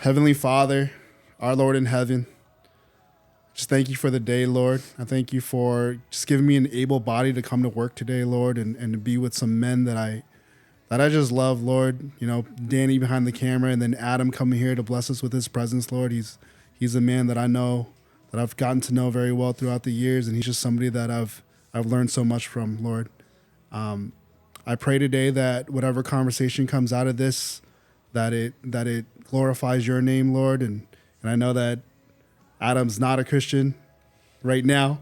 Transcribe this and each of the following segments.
Heavenly Father, our Lord in heaven, just thank you for the day, Lord. I thank you for just giving me an able body to come to work today, Lord, and to be with some men that I just love, Lord. You know, Danny behind the camera, and then Adam coming here to bless us with his presence, Lord. He's a man that I know, that I've gotten to know very well throughout the years, and he's just somebody that I've learned so much from, Lord. I pray today that whatever conversation comes out of this, that it glorifies your name, Lord. And I know that Adam's not a Christian right now,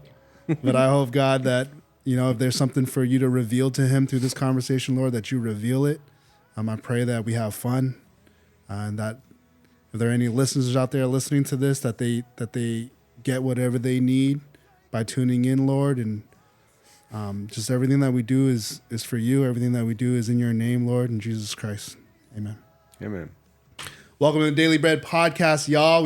but I hope, God, that, you know, if there's something for you to reveal to him through this conversation, Lord, that you reveal it. I pray that we have fun, and that if there are any listeners out there listening to this, that they get whatever they need by tuning in, Lord. And just everything that we do is for you. Everything that we do is in your name, Lord, in Jesus Christ. Amen. Amen. Welcome to the Daily Bread Podcast, y'all.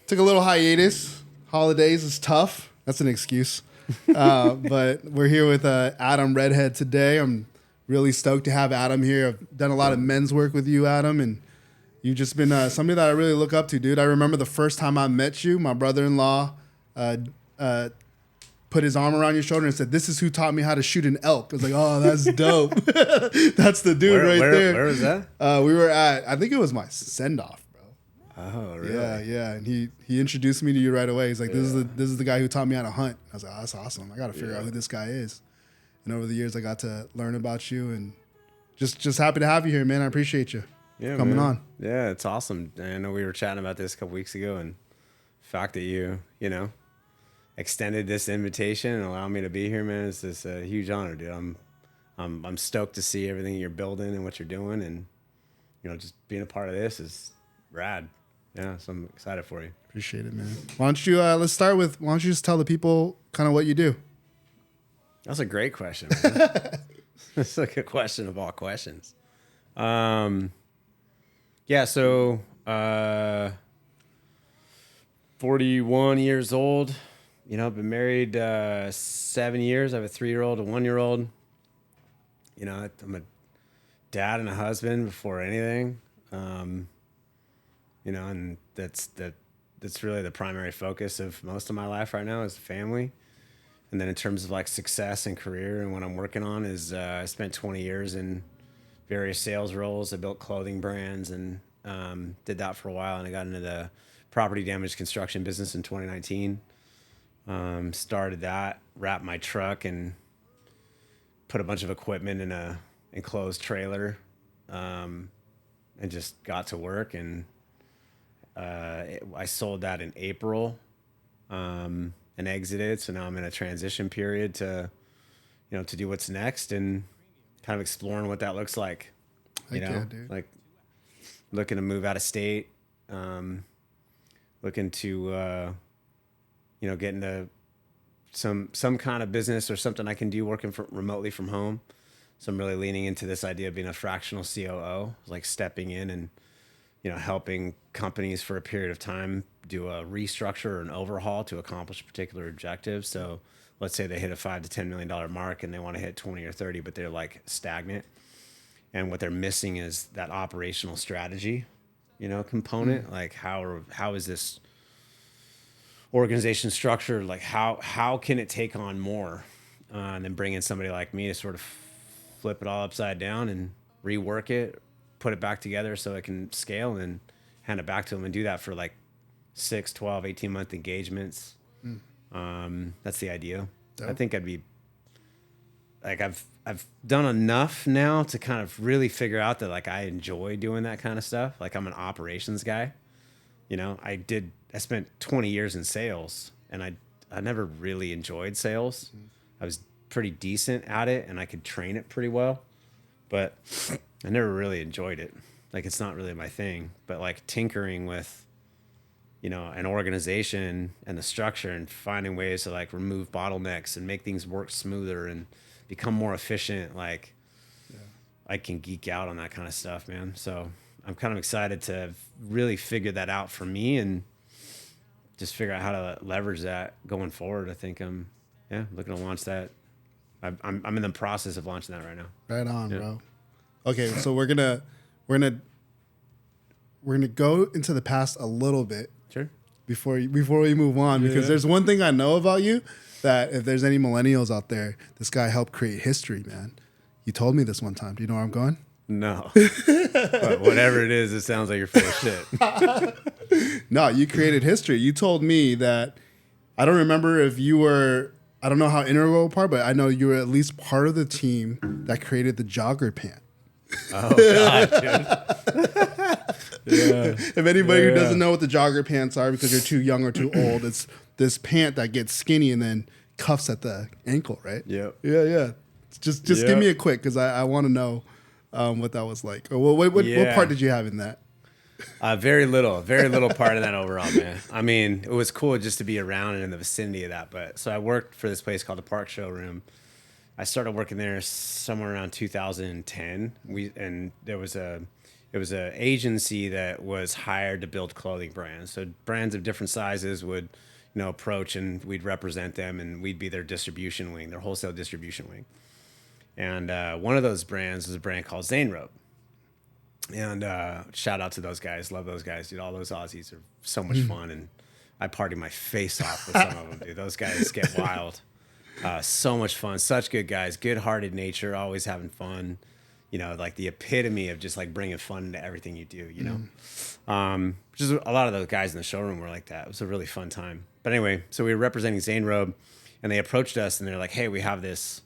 Took a little hiatus. Holidays is tough. That's an excuse. But we're here with Adam Redhead today. I'm really stoked to have Adam here. I've done a lot of men's work with you, Adam, and you've just been somebody that I really look up to, dude. I remember the first time I met you, my brother-in-law put his arm around your shoulder and said, "This is who taught me how to shoot an elk." I was like, "Oh, that's dope." That's the dude there. Where was that? We were at, I think it was my send-off, bro. Oh, really? Yeah. And he introduced me to you right away. He's like, this is the guy who taught me how to hunt. I was like, oh, that's awesome. I got to figure out who this guy is. And over the years, I got to learn about you, and just happy to have you here, man. I appreciate you coming on. Yeah, it's awesome. I know we were chatting about this a couple weeks ago, and the fact that you extended this invitation and allowed me to be here, man, is just a huge honor, dude. I'm stoked to see everything you're building and what you're doing, and just being a part of this is rad. Yeah, so I'm excited for you. Appreciate it, man. Why don't you just tell the people kind of what you do? That's a great question, man. That's like a question of all questions. So 41 years old. I've been married 7 years. I have a 3-year-old, a 1-year-old. I'm a dad and a husband before anything. And that's really the primary focus of most of my life right now is family. And then in terms of like success and career and what I'm working on is I spent 20 years in various sales roles. I built clothing brands and did that for a while. And I got into the property damage construction business in 2019. Started that, wrapped my truck and put a bunch of equipment in a enclosed trailer, and just got to work. And I sold that in April, and exited. So now I'm in a transition period to do what's next and kind of exploring what that looks like. Dude. Like looking to move out of state, looking to get into some kind of business or something I can do working remotely from home. So I'm really leaning into this idea of being a fractional COO, like stepping in and helping companies for a period of time do a restructure or an overhaul to accomplish a particular objective. So let's say they hit a $5 to $10 million mark and they want to hit 20 or 30, but they're like stagnant. And what they're missing is that operational strategy, component. Like how is this organization structured? Like how can it take on more? And then bring in somebody like me to sort of flip it all upside down and rework it, put it back together so it can scale, and hand it back to them and do that for like 6, 12, 18-month engagements. That's the idea. Dope. I think I'd be like, I've done enough now to kind of really figure out that like I enjoy doing that kind of stuff. Like I'm an operations guy. I spent 20 years in sales, and I never really enjoyed sales. I was pretty decent at it and I could train it pretty well, but I never really enjoyed it. Like it's not really my thing, but like tinkering with an organization and the structure and finding ways to like remove bottlenecks and make things work smoother and become more efficient. Like I can geek out on that kind of stuff, man. So I'm kind of excited to really figure that out for me and just figure out how to leverage that going forward. I think I'm looking to launch that. I'm in the process of launching that right now. Right on, bro. Okay, so we're we're gonna go into the past a little bit Sure. before we move on, because there's one thing I know about you, that if there's any millennials out there, this guy helped create history, man. You told me this one time. Do you know where I'm going? No. But whatever it is, it sounds like you're full of shit. No, you created history. You told me that, I don't remember if you were, I don't know how integral part, but I know you were at least part of the team that created the jogger pant. Oh, God, dude. Yeah. If anybody who doesn't know what the jogger pants are because you're too young or too old, it's this pant that gets skinny and then cuffs at the ankle, right? Yep. Yeah. Just give me a quick, because I want to know what that was like. Or what part did you have in that? Very little part of that overall, man. I mean, it was cool just to be around and in the vicinity of that. But so I worked for this place called the Park Showroom. I started working there somewhere around 2010. It was a agency that was hired to build clothing brands. So brands of different sizes would, approach, and we'd represent them, and we'd be their distribution wing, their wholesale distribution wing. And one of those brands was a brand called Zanerobe. And shout out to those guys. Love those guys, dude. All those Aussies are so much fun, and I party my face off with some of them, dude. Those guys get wild. So much fun. Such good guys. Good-hearted nature. Always having fun. Like the epitome of just like bringing fun into everything you do. Just a lot of those guys in the showroom were like that. It was a really fun time. But anyway, so we were representing Zanerobe, and they approached us, and they're like, "Hey, we have this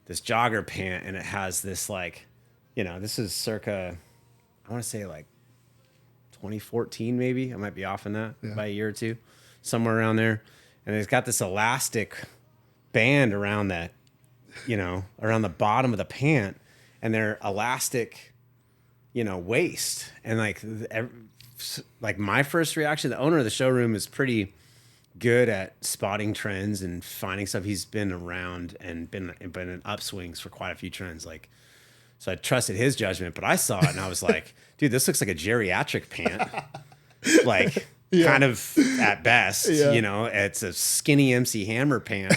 jogger pant, and it has this like, this is circa, I want to say like 2014 maybe. I might be off on that by a year or two, somewhere around there. And it's got this elastic band around that, around the bottom of the pant, and they're elastic, waist. And like my first reaction, the owner of the showroom is pretty good at spotting trends and finding stuff. He's been around and been in upswings for quite a few trends. So I trusted his judgment, but I saw it and I was like, dude, this looks like a geriatric pant. Kind of at best, it's a skinny MC Hammer pant,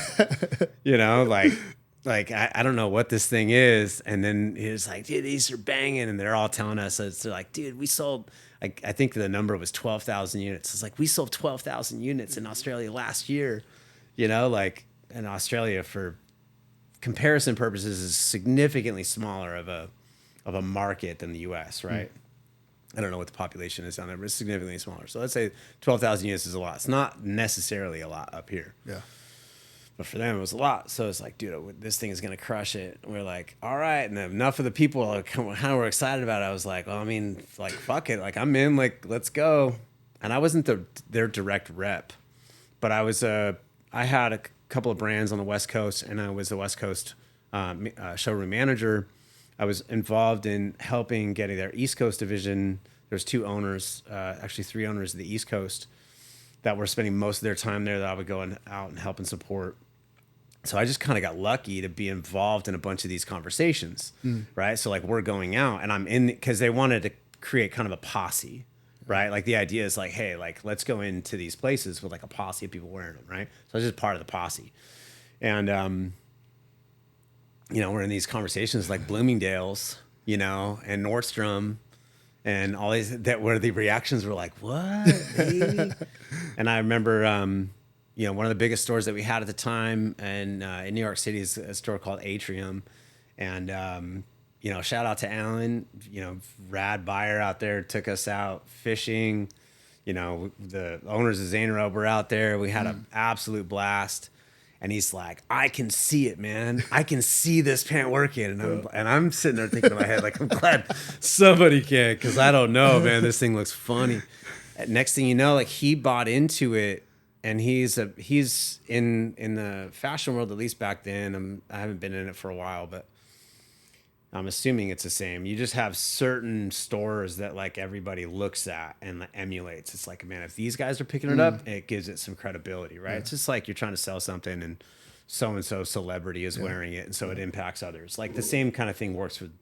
I don't know what this thing is. And then he was like, dude, these are banging. And they're all telling us, they're like, dude, we sold, I think the number was 12,000 units. It's like, we sold 12,000 units in Australia last year, in Australia, for comparison purposes, is significantly smaller of a market than the US, right? I don't know what the population is down there, but it's significantly smaller. So let's say 12,000 units is a lot. It's not necessarily a lot up here. Yeah. But for them, it was a lot. So it's like, dude, this thing is going to crush it. And we're like, all right. And enough of the people were excited about it. I was like, well, I mean, like, fuck it. Like, I'm in, like, let's go. And I wasn't their direct rep, but I had a couple of brands on the West Coast, and I was the West Coast showroom manager. I was involved in helping getting their East Coast division. There's two owners, actually three owners of the East Coast, that were spending most of their time there, that I would go out and help and support. So I just kind of got lucky to be involved in a bunch of these conversations, right? So like, we're going out, and I'm in, because they wanted to create kind of a posse, right? Like the idea is like, hey, like, let's go into these places with like a posse of people wearing them, right? So I was just part of the posse. And, we're in these conversations like Bloomingdale's, and Nordstrom, and all these, that where the reactions were like, what? Hey? And I remember, one of the biggest stores that we had at the time in New York City is a store called Atrium. And, shout out to Alan, rad buyer out there, took us out fishing. The owners of Zanerobe were out there. We had an absolute blast. And he's like, I can see it, man. I can see this pant working. And I'm sitting there thinking in my head, like, I'm glad somebody can, because I don't know, man. This thing looks funny. Next thing you know, like, he bought into it. And he's in the fashion world, at least back then. I haven't been in it for a while, but I'm assuming it's the same. You just have certain stores that like everybody looks at and emulates. It's like, man, if these guys are picking it up, it gives it some credibility, right? Yeah. It's just like you're trying to sell something and so-and-so celebrity is wearing it, and so it impacts others. Like the same kind of thing works with,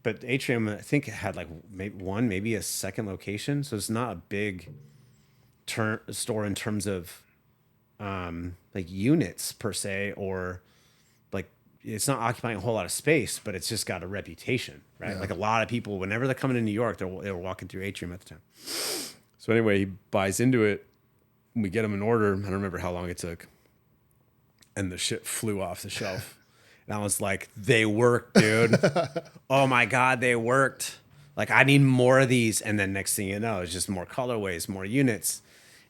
but Atrium, I think it had like maybe a second location. So it's not a big store in terms of like units per se, or like it's not occupying a whole lot of space, but it's just got a reputation, right? Yeah. Like a lot of people, whenever they're coming to New York, they were walking through Atrium at the time. So anyway, he buys into it. We get him an order. I don't remember how long it took. And the shit flew off the shelf. And I was like, they worked, dude. Oh my God, they worked. Like, I need more of these. And then next thing you know, it's just more colorways, more units.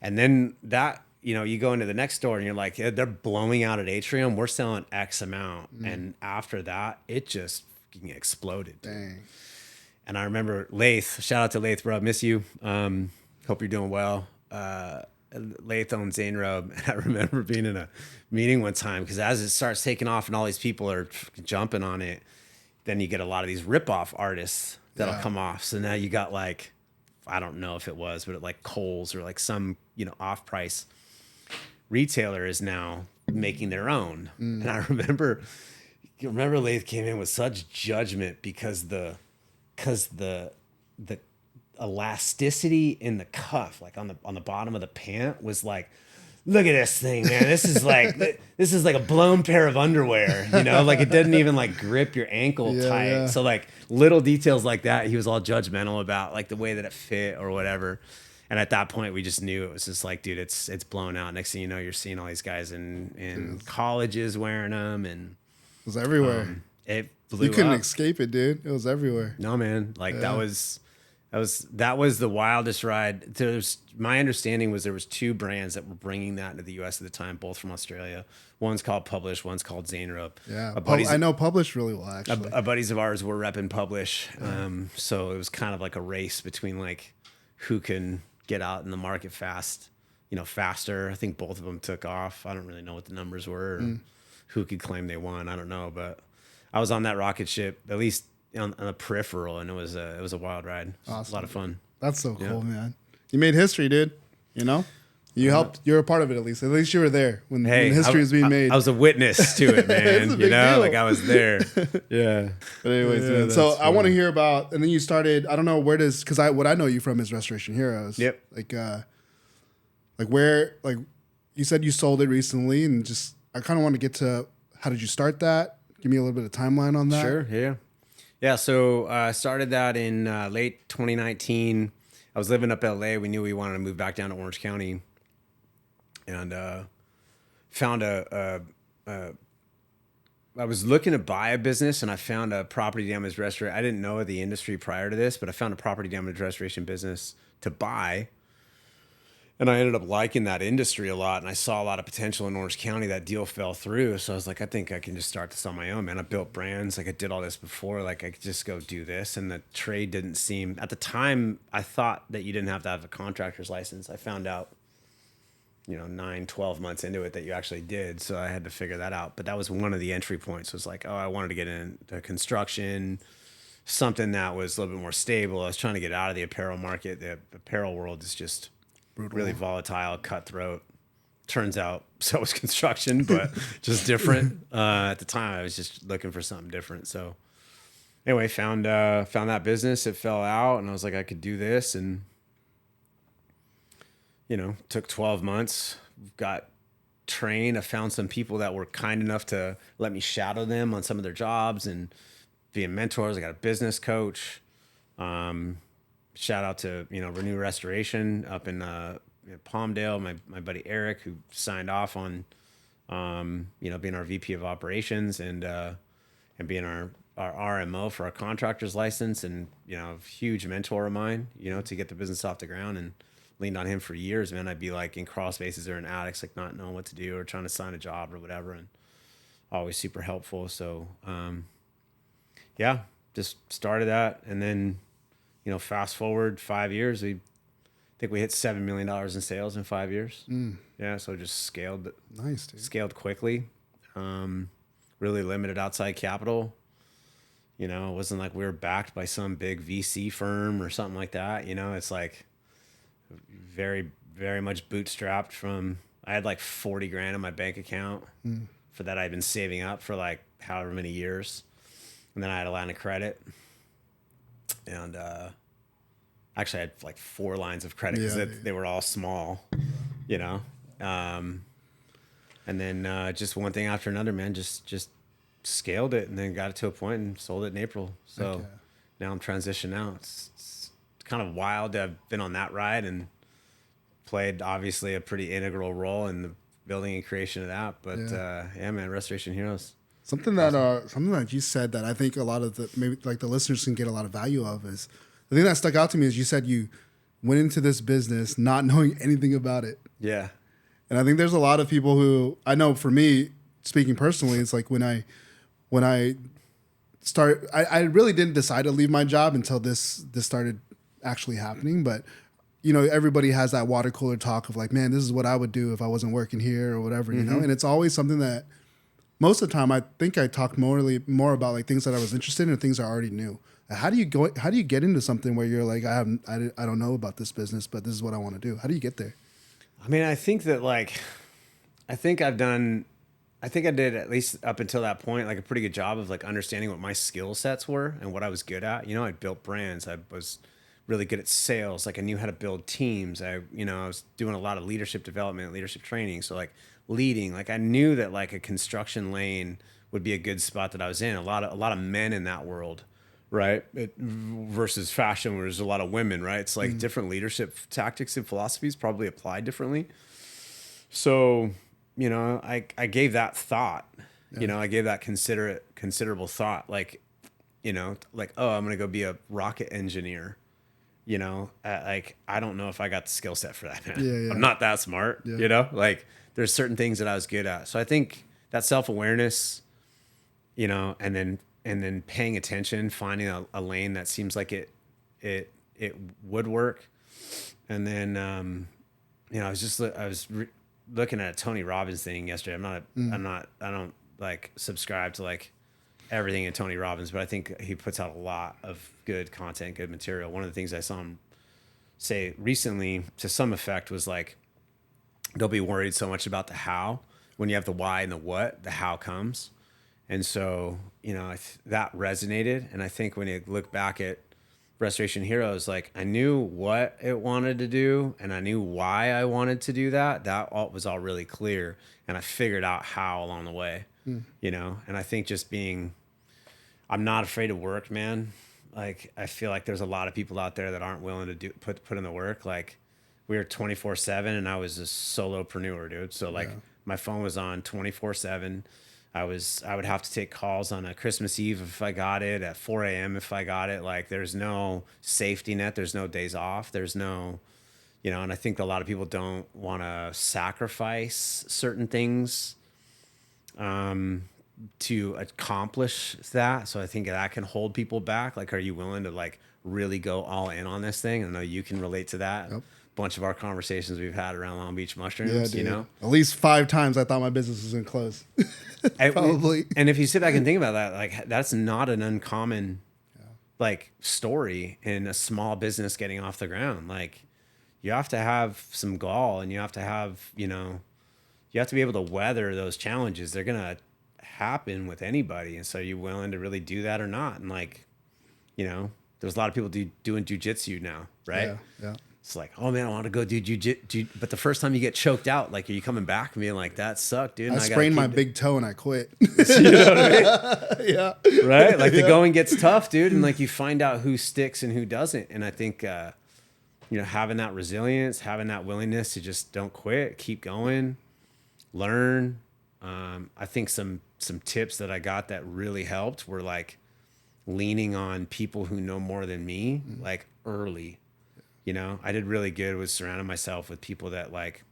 And then that, you know, you go into the next store and you're like, yeah, they're blowing out at Atrium. We're selling X amount. And after that, it just fucking exploded. Dang. And I remember Lath, shout out to Lath, bro. Miss you. Hope you're doing well. Lath owns Zane Robe. And I remember being in a meeting one time because as it starts taking off and all these people are jumping on it, then you get a lot of these rip-off artists that'll come off. So now you got like, I don't know if it was, but like Kohl's or like some, you know, off-price retailer is now making their own. And I remember Lath came in with such judgment because the elasticity in the cuff, like on the bottom of the pant, was like, look at this thing, man. This is like a blown pair of underwear, you know, like it didn't even like grip your ankle tight. Yeah. So like little details like that, he was all judgmental about, like the way that it fit or whatever. And at that point, we just knew it was just like, dude, it's blown out. Next thing you know, you're seeing all these guys in colleges wearing them, and It was everywhere. it blew You couldn't up. escape it, dude. It was everywhere. No, man. Like that was the wildest ride. My understanding was there was two brands that were bringing that into the U.S. at the time, both from Australia. One's called Publish, one's called Zane Robe. Yeah. I know Publish really well, actually. A buddies of ours were repping Publish. So it was kind of like a race between like who can get out in the market faster. I think both of them took off. I don't really know what the numbers were or who could claim they won. I don't know, but I was on that rocket ship, at least on the peripheral, and it was a wild ride. It was Awesome. a lot of fun. That's so cool, man. You made history, dude. You know? You helped. You're a part of it, at least. At least you were there when history was being made. I was a witness to it, man. It's a You big know, deal. like I was there. Yeah. But anyways, Yeah, man. that's So I funny. want to hear about, and then you started. I don't know where does, because what I know you from is Restoration Heroes. Yep. Like where, like you said you sold it recently, and just I kind of want to get to how did you start that? Give me a little bit of timeline on that. Sure. Yeah. Yeah. So I started that in late 2019. I was living up LA. We knew we wanted to move back down to Orange County, and found I was looking to buy a business, and I found a property damage restoration. I didn't know the industry prior to this, but I found a property damage restoration business to buy. And I ended up liking that industry a lot, and I saw a lot of potential in Orange County. That deal fell through, so I was like, I think I can just start this on my own, man. I built brands, like I did all this before, like I could just go do this. And the trade didn't seem, at the time, I thought that you didn't have to have a contractor's license. I found out, 9, 12 months into it that you actually did, so I had to figure that out. But that was one of the entry points. Was like, I wanted to get into construction, something that was a little bit more stable. I was trying to get out of the apparel market. The apparel world is just Brutal. really volatile, cutthroat. Turns out so is construction, but just different. At the time, I was just looking for something different. So anyway, found that business. It fell out, and I was like, I could do this, and took 12 months. Got trained. I found some people that were kind enough to let me shadow them on some of their jobs and being mentors. I got a business coach. Shout out to Renew Restoration up in Palmdale. My buddy Eric, who signed off on being our VP of operations and being our RMO for our contractor's license, and a huge mentor of mine. To get the business off the ground, and leaned on him for years. Man, I'd be like in crawl spaces or in attics, like not knowing what to do or trying to sign a job or whatever, and always super helpful. So just started that, and then. Fast forward 5 years, I think we hit $7 million in sales in 5 years. Yeah, so just scaled. Nice, dude. Scaled quickly. Really limited outside capital. It wasn't like we were backed by some big VC firm or something like that. It's like very, very much bootstrapped from. I had like 40 grand in my bank account for that I'd been saving up for like however many years, and then I had a line of credit. And actually, I had like 4 lines of credit because they were all small, And then just one thing after another, man. Just scaled it and then got it to a point and sold it in April. So Okay. now I'm transitioning out. It's kind of wild to have been on that ride and played obviously a pretty integral role in the building and creation of that. But yeah, man, Restoration Heroes. Something that you said that I think a lot of the maybe like the listeners can get a lot of value of is the thing that stuck out to me is you said you went into this business not knowing anything about it. Yeah. And I think there's a lot of people who I know for me, speaking personally, it's like when I start, I really didn't decide to leave my job until this started actually happening. But you know, everybody has that water cooler talk of like, man, this is what I would do if I wasn't working here or whatever, you know. And it's always something that most of the time I think I talked more about like things that I was interested in or things I already knew. How do you get into something where you're like, I don't know about this business, but this is what I want to do? How do you get there? I mean, I think that I think I did at least up until that point, like a pretty good job of like understanding what my skill sets were and what I was good at. You know, I built brands. I was really good at sales. Like I knew how to build teams. I was doing a lot of leadership development, leadership training. So like leading, like I knew that like a construction lane would be a good spot that I was in. A lot of men in that world, right? Versus fashion, where there's a lot of women, right? It's like different leadership tactics and philosophies probably apply differently. So, you know, I gave that thought. You know, I gave that considerable thought. Like, you know, like, oh, I'm gonna go be a rocket engineer. You know, like I don't know if I got the skill set for that, man. Yeah. I'm not that smart. Yeah. You know, like there's certain things that I was good at. So I think that self-awareness, you know, and then paying attention, finding a lane that seems like it would work, and then you know, I was looking at a Tony Robbins thing yesterday. I don't like subscribe to like everything in Tony Robbins, but I think he puts out a lot of good content, good material. One of the things I saw him say recently to some effect was like, don't be worried so much about the how. When you have the why and the what, the how comes. And so, you know, that resonated. And I think when you look back at Restoration Heroes, like I knew what it wanted to do and I knew why I wanted to do that. Was all really clear. And I figured out how along the way, you know, and I think just I'm not afraid of work, man. Like, I feel like there's a lot of people out there that aren't willing to put in the work. Like we were 24/7 and I was a solopreneur, dude. So like my phone was on 24/7. I would have to take calls on a Christmas Eve if I got it, at 4 a.m. if I got it. Like there's no safety net. There's no days off. There's no, you know, and I think a lot of people don't want to sacrifice certain things to accomplish that. So I think that can hold people back. Like, are you willing to like really go all in on this thing? I know you can relate to that. Yep. Bunch of our conversations we've had around Long Beach mushrooms, you know, at least 5 times I thought my business was going to close. Probably. And if you sit back and think about that, like that's not an uncommon like story in a small business getting off the ground. Like you have to have some gall and you have to have, you know, you have to be able to weather those challenges. They're going to happen with anybody. And so are you willing to really do that or not? And like, you know, there's a lot of people doing jujitsu now, right? Yeah. It's like, oh man, I want to go do jujitsu. But the first time you get choked out, like, are you coming back and being like, that sucked, dude? I sprained my big toe and I quit. You know what I mean? Yeah. Right? Like the going gets tough, dude. And like you find out who sticks and who doesn't. And I think, you know, having that resilience, having that willingness to just don't quit, keep going, learn. I think some tips that I got that really helped were like leaning on people who know more than me, like early. You know, I did really good with surrounding myself with people that like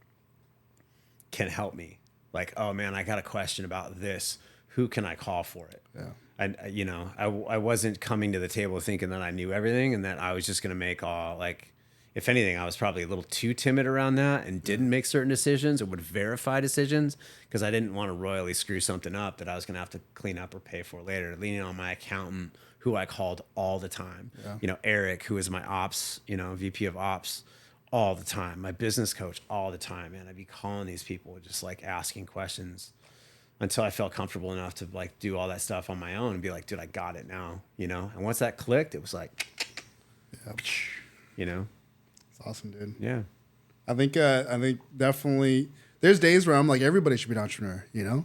can help me. Like, oh man, I got a question about this. Who can I call for it? Yeah. And you know, I wasn't coming to the table thinking that I knew everything and that I was just going to make all like, if anything, I was probably a little too timid around that and didn't make certain decisions or would verify decisions because I didn't want to royally screw something up that I was going to have to clean up or pay for later. Leaning on my accountant, who I called all the time. Yeah. You know, Eric, who is my ops, you know, VP of ops, all the time. My business coach, all the time. Man, I'd be calling these people, just like asking questions until I felt comfortable enough to like do all that stuff on my own and be like, dude, I got it now, you know? And once that clicked, it was like, you know? It's awesome, dude. Yeah. I think definitely there's days where I'm like, everybody should be an entrepreneur, you know?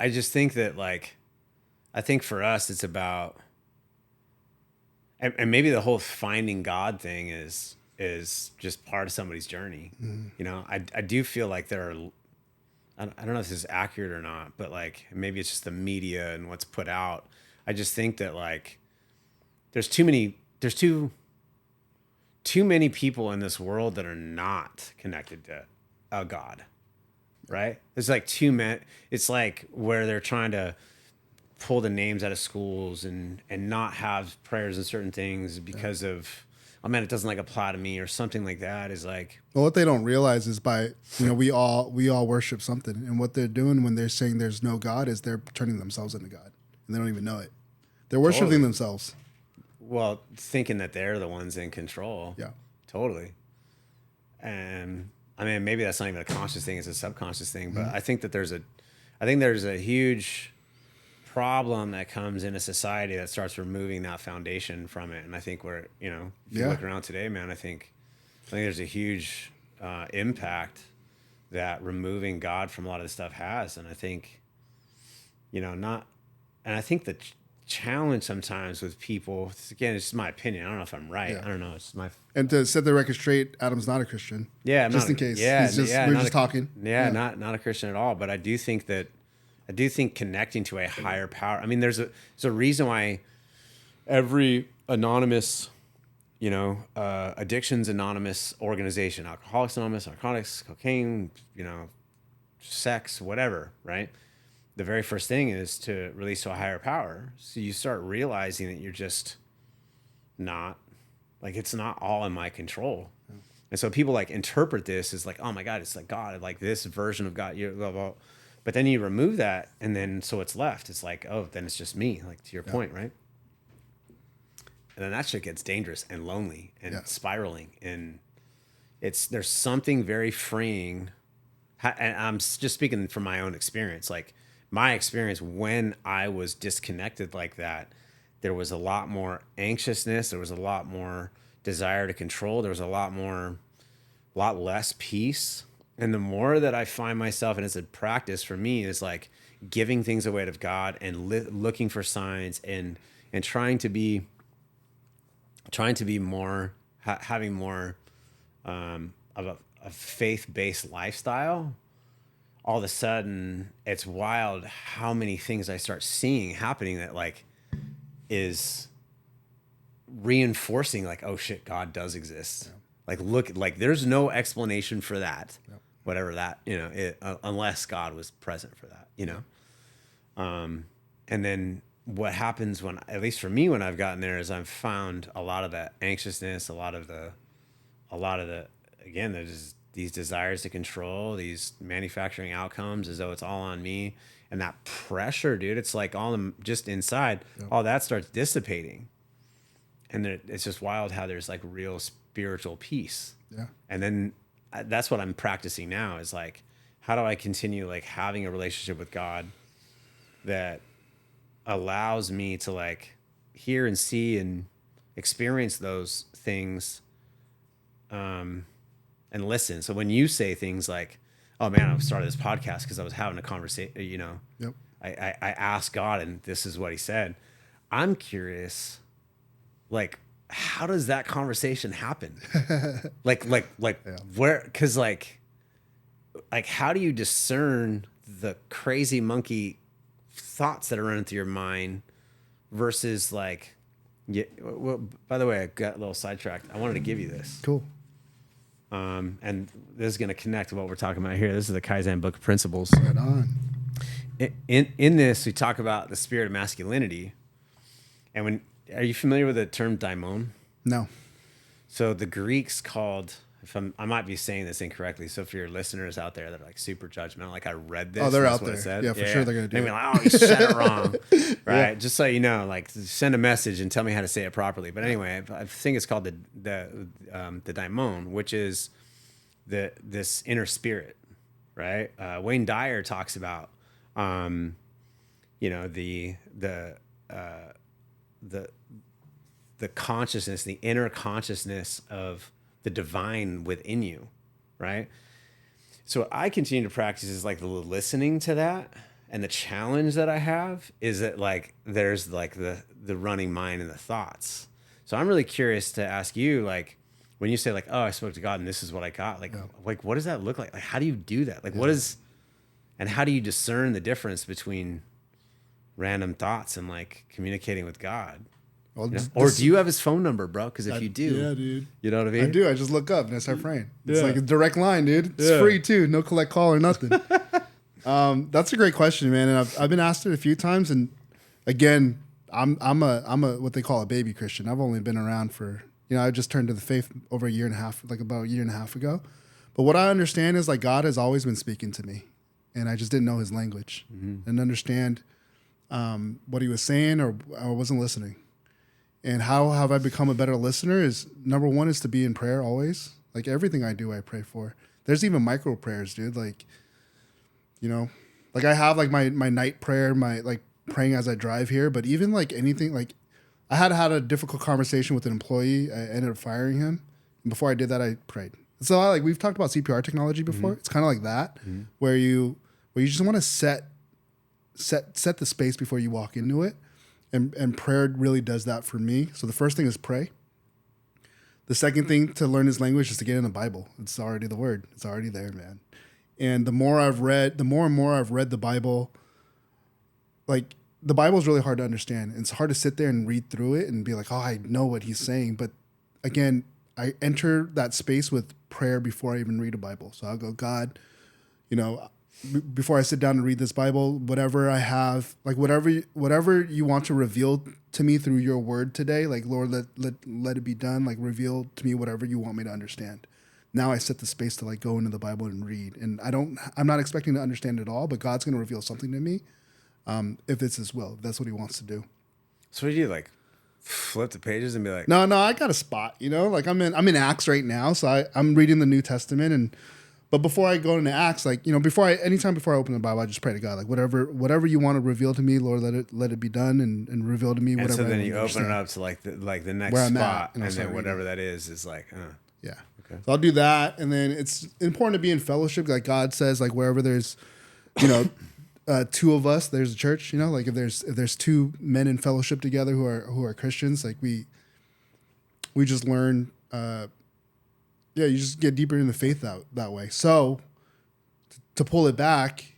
I just think that like, I think for us, it's about, and maybe the whole finding God thing is just part of somebody's journey. You know, I do feel like there are, I don't know if this is accurate or not, but like maybe it's just the media and what's put out. I just think that like there's too many people in this world that are not connected to a God, right? There's like too many. It's like where they're trying to pull the names out of schools and not have prayers and certain things because of, oh man, it doesn't like apply to me or something like that. Is like, Well, what they don't realize is by, we all worship something, and what they're doing when they're saying there's no God is they're turning themselves into God, and they don't even know it. They're worshiping Totally. themselves. well, thinking that they're the ones in control. Yeah. Totally. And I mean, maybe that's not even a conscious thing; it's a subconscious thing. But I think that there's a huge problem that comes in a society that starts removing that foundation from it. And I think if you look around today, man, I think there's a huge impact that removing God from a lot of this stuff has. And I think, I think the challenge sometimes with people, again, it's just my opinion. I don't know if I'm right. Yeah. I don't know. It's my, And to set the record straight, Adam's not a Christian. yeah, I'm just not in case. Yeah. He's just, yeah, we're not just talking. Yeah. Not a Christian at all. But I do think connecting to a higher power. I mean, there's a reason why every anonymous, Addictions Anonymous organization, Alcoholics Anonymous, Narcotics, cocaine, sex, whatever, right? The very first thing is to release to a higher power. So you start realizing that you're just not, like, it's not all in my control. Yeah. And so people like interpret this as like, oh my God, it's like God, like this version of God, blah, blah. But then you remove that, and then so it's left. It's like, oh, then it's just me, like to your point, right? And then that shit gets dangerous and lonely and spiraling. And there's something very freeing. And I'm just speaking from my own experience. Like my experience when I was disconnected like that, there was a lot more anxiousness. There was a lot more desire to control. There was a lot less peace. And the more that I find myself, and it's a practice for me, is like giving things away to God and looking for signs and trying to be more, having more of a faith-based lifestyle. All of a sudden, it's wild how many things I start seeing happening that like is reinforcing like, oh shit, God does exist. Yeah. Like, look, like there's no explanation for that. Yeah. Whatever that, unless God was present for that, and then what happens when, at least for me, when I've gotten there, is I've found a lot of that anxiousness, a lot of the, again, there's these desires to control, these manufacturing outcomes as though it's all on me. And that pressure, dude, it's like all just inside, all that starts dissipating. And it's just wild how there's like real spiritual peace. Yeah. And then that's what I'm practicing now, is like, how do I continue like having a relationship with God that allows me to like hear and see and experience those things, and listen. So when you say things like, oh man, I started this podcast because I was having a conversation, I asked God and this is what he said. I'm curious, like, how does that conversation happen? like where, cause like how do you discern the crazy monkey thoughts that are running through your mind versus like, well, by the way, I got a little sidetracked. I wanted to give you this. Cool. And this is going to connect to what we're talking about here. This is the Kaizen Book of Principles. Right on. In this, we talk about the spirit of masculinity. And are you familiar with the term daimon? No. So the Greeks called, I might be saying this incorrectly. So for your listeners out there that are like super judgmental, like I read this. Oh, they're out there. Yeah, for sure they're going to do it. They're like, oh, you said it wrong. Right. Yeah. Just so you know, like send a message and tell me how to say it properly. But anyway, I think it's called the daimon, which is this inner spirit, right? Wayne Dyer talks about, the consciousness, the inner consciousness of the divine within you, right? So what I continue to practice is like the listening to that And the challenge that I have is that like there's like the running mind and the thoughts. So I'm really curious to ask you, like, when you say like, oh, I spoke to God and this is what I got, like what does that look like? Like, how do you do that? Like, what is, and how do you discern the difference between random thoughts and like communicating with God? Well, Or do you have his phone number, bro? Because if you do, yeah, dude, you know what I mean? I do. I just look up and I start praying. It's Yeah. like a direct line, dude. It's Yeah. free too. No collect call or nothing. That's a great question, man. And I've been asked it a few times. And again, I'm a what they call a baby Christian. I've only been around for, I just turned to the faith over a year and a half, like about a year and a half ago. But what I understand is like God has always been speaking to me, and I just didn't know his language and understand what he was saying, or I wasn't listening. And how have I become a better listener is, number one is to be in prayer always. Like everything I do, I pray for. There's even micro prayers, dude. Like, like I have like my night prayer, my like praying as I drive here. But even like anything, like I had a difficult conversation with an employee. I ended up firing him. And before I did that, I prayed. So we've talked about CPR technology before. It's kind of like that, where you just want to set the space before you walk into it. And prayer really does that for me. So the first thing is pray. The second thing to learn his language is to get in the Bible. It's already the word. It's already there, man. And the more and more I've read the Bible, like the Bible is really hard to understand. It's hard to sit there and read through it and be like, oh, I know what he's saying. But again, I enter that space with prayer before I even read a Bible. So I'll go, God, before I sit down and read this Bible, whatever I have, like whatever you want to reveal to me through your word today, like Lord, let it be done. Like reveal to me whatever you want me to understand. Now I set the space to like go into the Bible and read. And I'm not expecting to understand it all, but God's going to reveal something to me. If it's his will, if that's what he wants to do. So what do you like? Flip the pages and be like, No, I got a spot, like I'm in Acts right now. So I'm reading the New Testament but before I go into Acts, like, anytime before I open the Bible, I just pray to God, like whatever you want to reveal to me, Lord, let it be done and reveal to me and whatever. so then I you understand. open it up to like the next Where I'm spot, at, and I'll and start then whatever reading. that is like, Yeah. Okay. So I'll do that. And then it's important to be in fellowship. Like God says, like wherever there's, two of us, there's a church, like if there's two men in fellowship together who are Christians, like we just learn, you just get deeper in the faith that way. So to pull it back,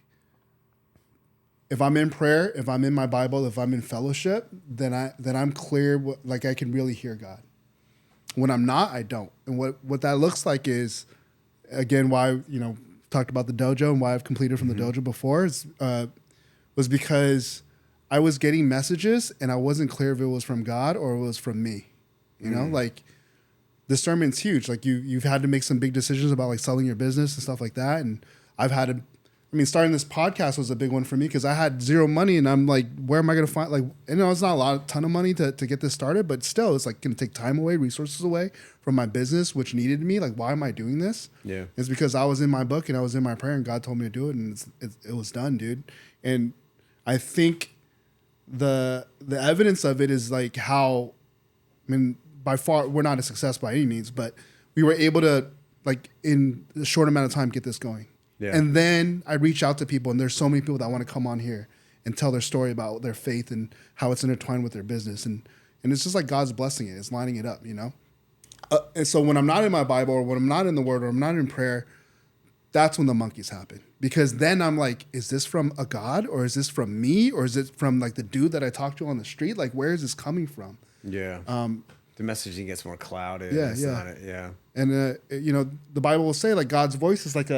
if I'm in prayer, if I'm in my Bible, if I'm in fellowship, then I'm clear, like I can really hear God. When I'm not, I don't. And what that looks like is, again, why, talked about the dojo and why I've completed from the dojo before was because I was getting messages and I wasn't clear if it was from God or it was from me. Like discernment's huge. Like you've had to make some big decisions about like selling your business and stuff like that. And I've had to, starting this podcast was a big one for me because I had zero money and I'm like, where am I going to find, like, it's not a ton of money to get this started, but still it's like going to take time away, resources away from my business, which needed me. Like, why am I doing this? Yeah. It's because I was in my book and I was in my prayer and God told me to do it and it was done, dude. And I think the evidence of it is like how, by far, we're not a success by any means, but we were able to, like, in a short amount of time, get this going. Yeah. And then I reach out to people, and there's so many people that want to come on here and tell their story about their faith and how it's intertwined with their business. And it's just like God's blessing it. It's lining it up, And so when I'm not in my Bible or when I'm not in the Word or I'm not in prayer, that's when the monkeys happen. Because then I'm like, is this from a God or is this from me or is it from like the dude that I talked to on the street? Like, where is this coming from? Yeah. The messaging gets more clouded. Yeah, It's yeah. not yeah. And, the Bible will say like God's voice is like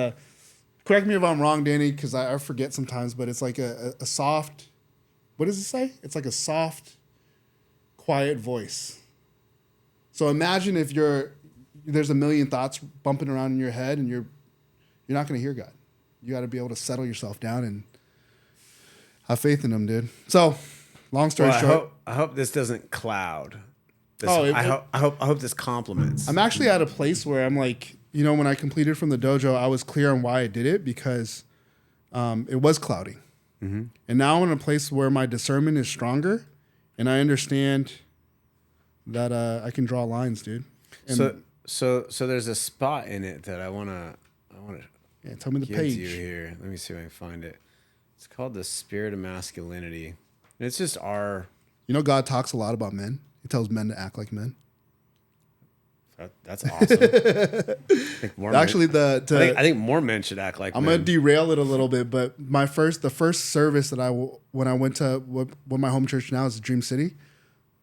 correct me if I'm wrong, Danny, because I forget sometimes, but it's like a soft, what does it say? It's like a soft, quiet voice. So imagine if there's a million thoughts bumping around in your head and you're not going to hear God. You got to be able to settle yourself down and have faith in him, dude. So long story short. I hope this doesn't cloud. I hope this compliments. I'm actually at a place where I'm like, when I completed from the dojo, I was clear on why I did it because it was cloudy. Mm-hmm. And now I'm in a place where my discernment is stronger and I understand that I can draw lines, dude. And so there's a spot in it that I want to yeah, tell me the give page. to you here. Let me see if I can find it. It's called the spirit of masculinity. And it's just our. You know, God talks a lot about men. He tells men to act like men. That's awesome. I think more Actually, men, I think more men should act like I'm men. gonna derail it a little bit, but the first service that when I went to what my home church now is Dream City.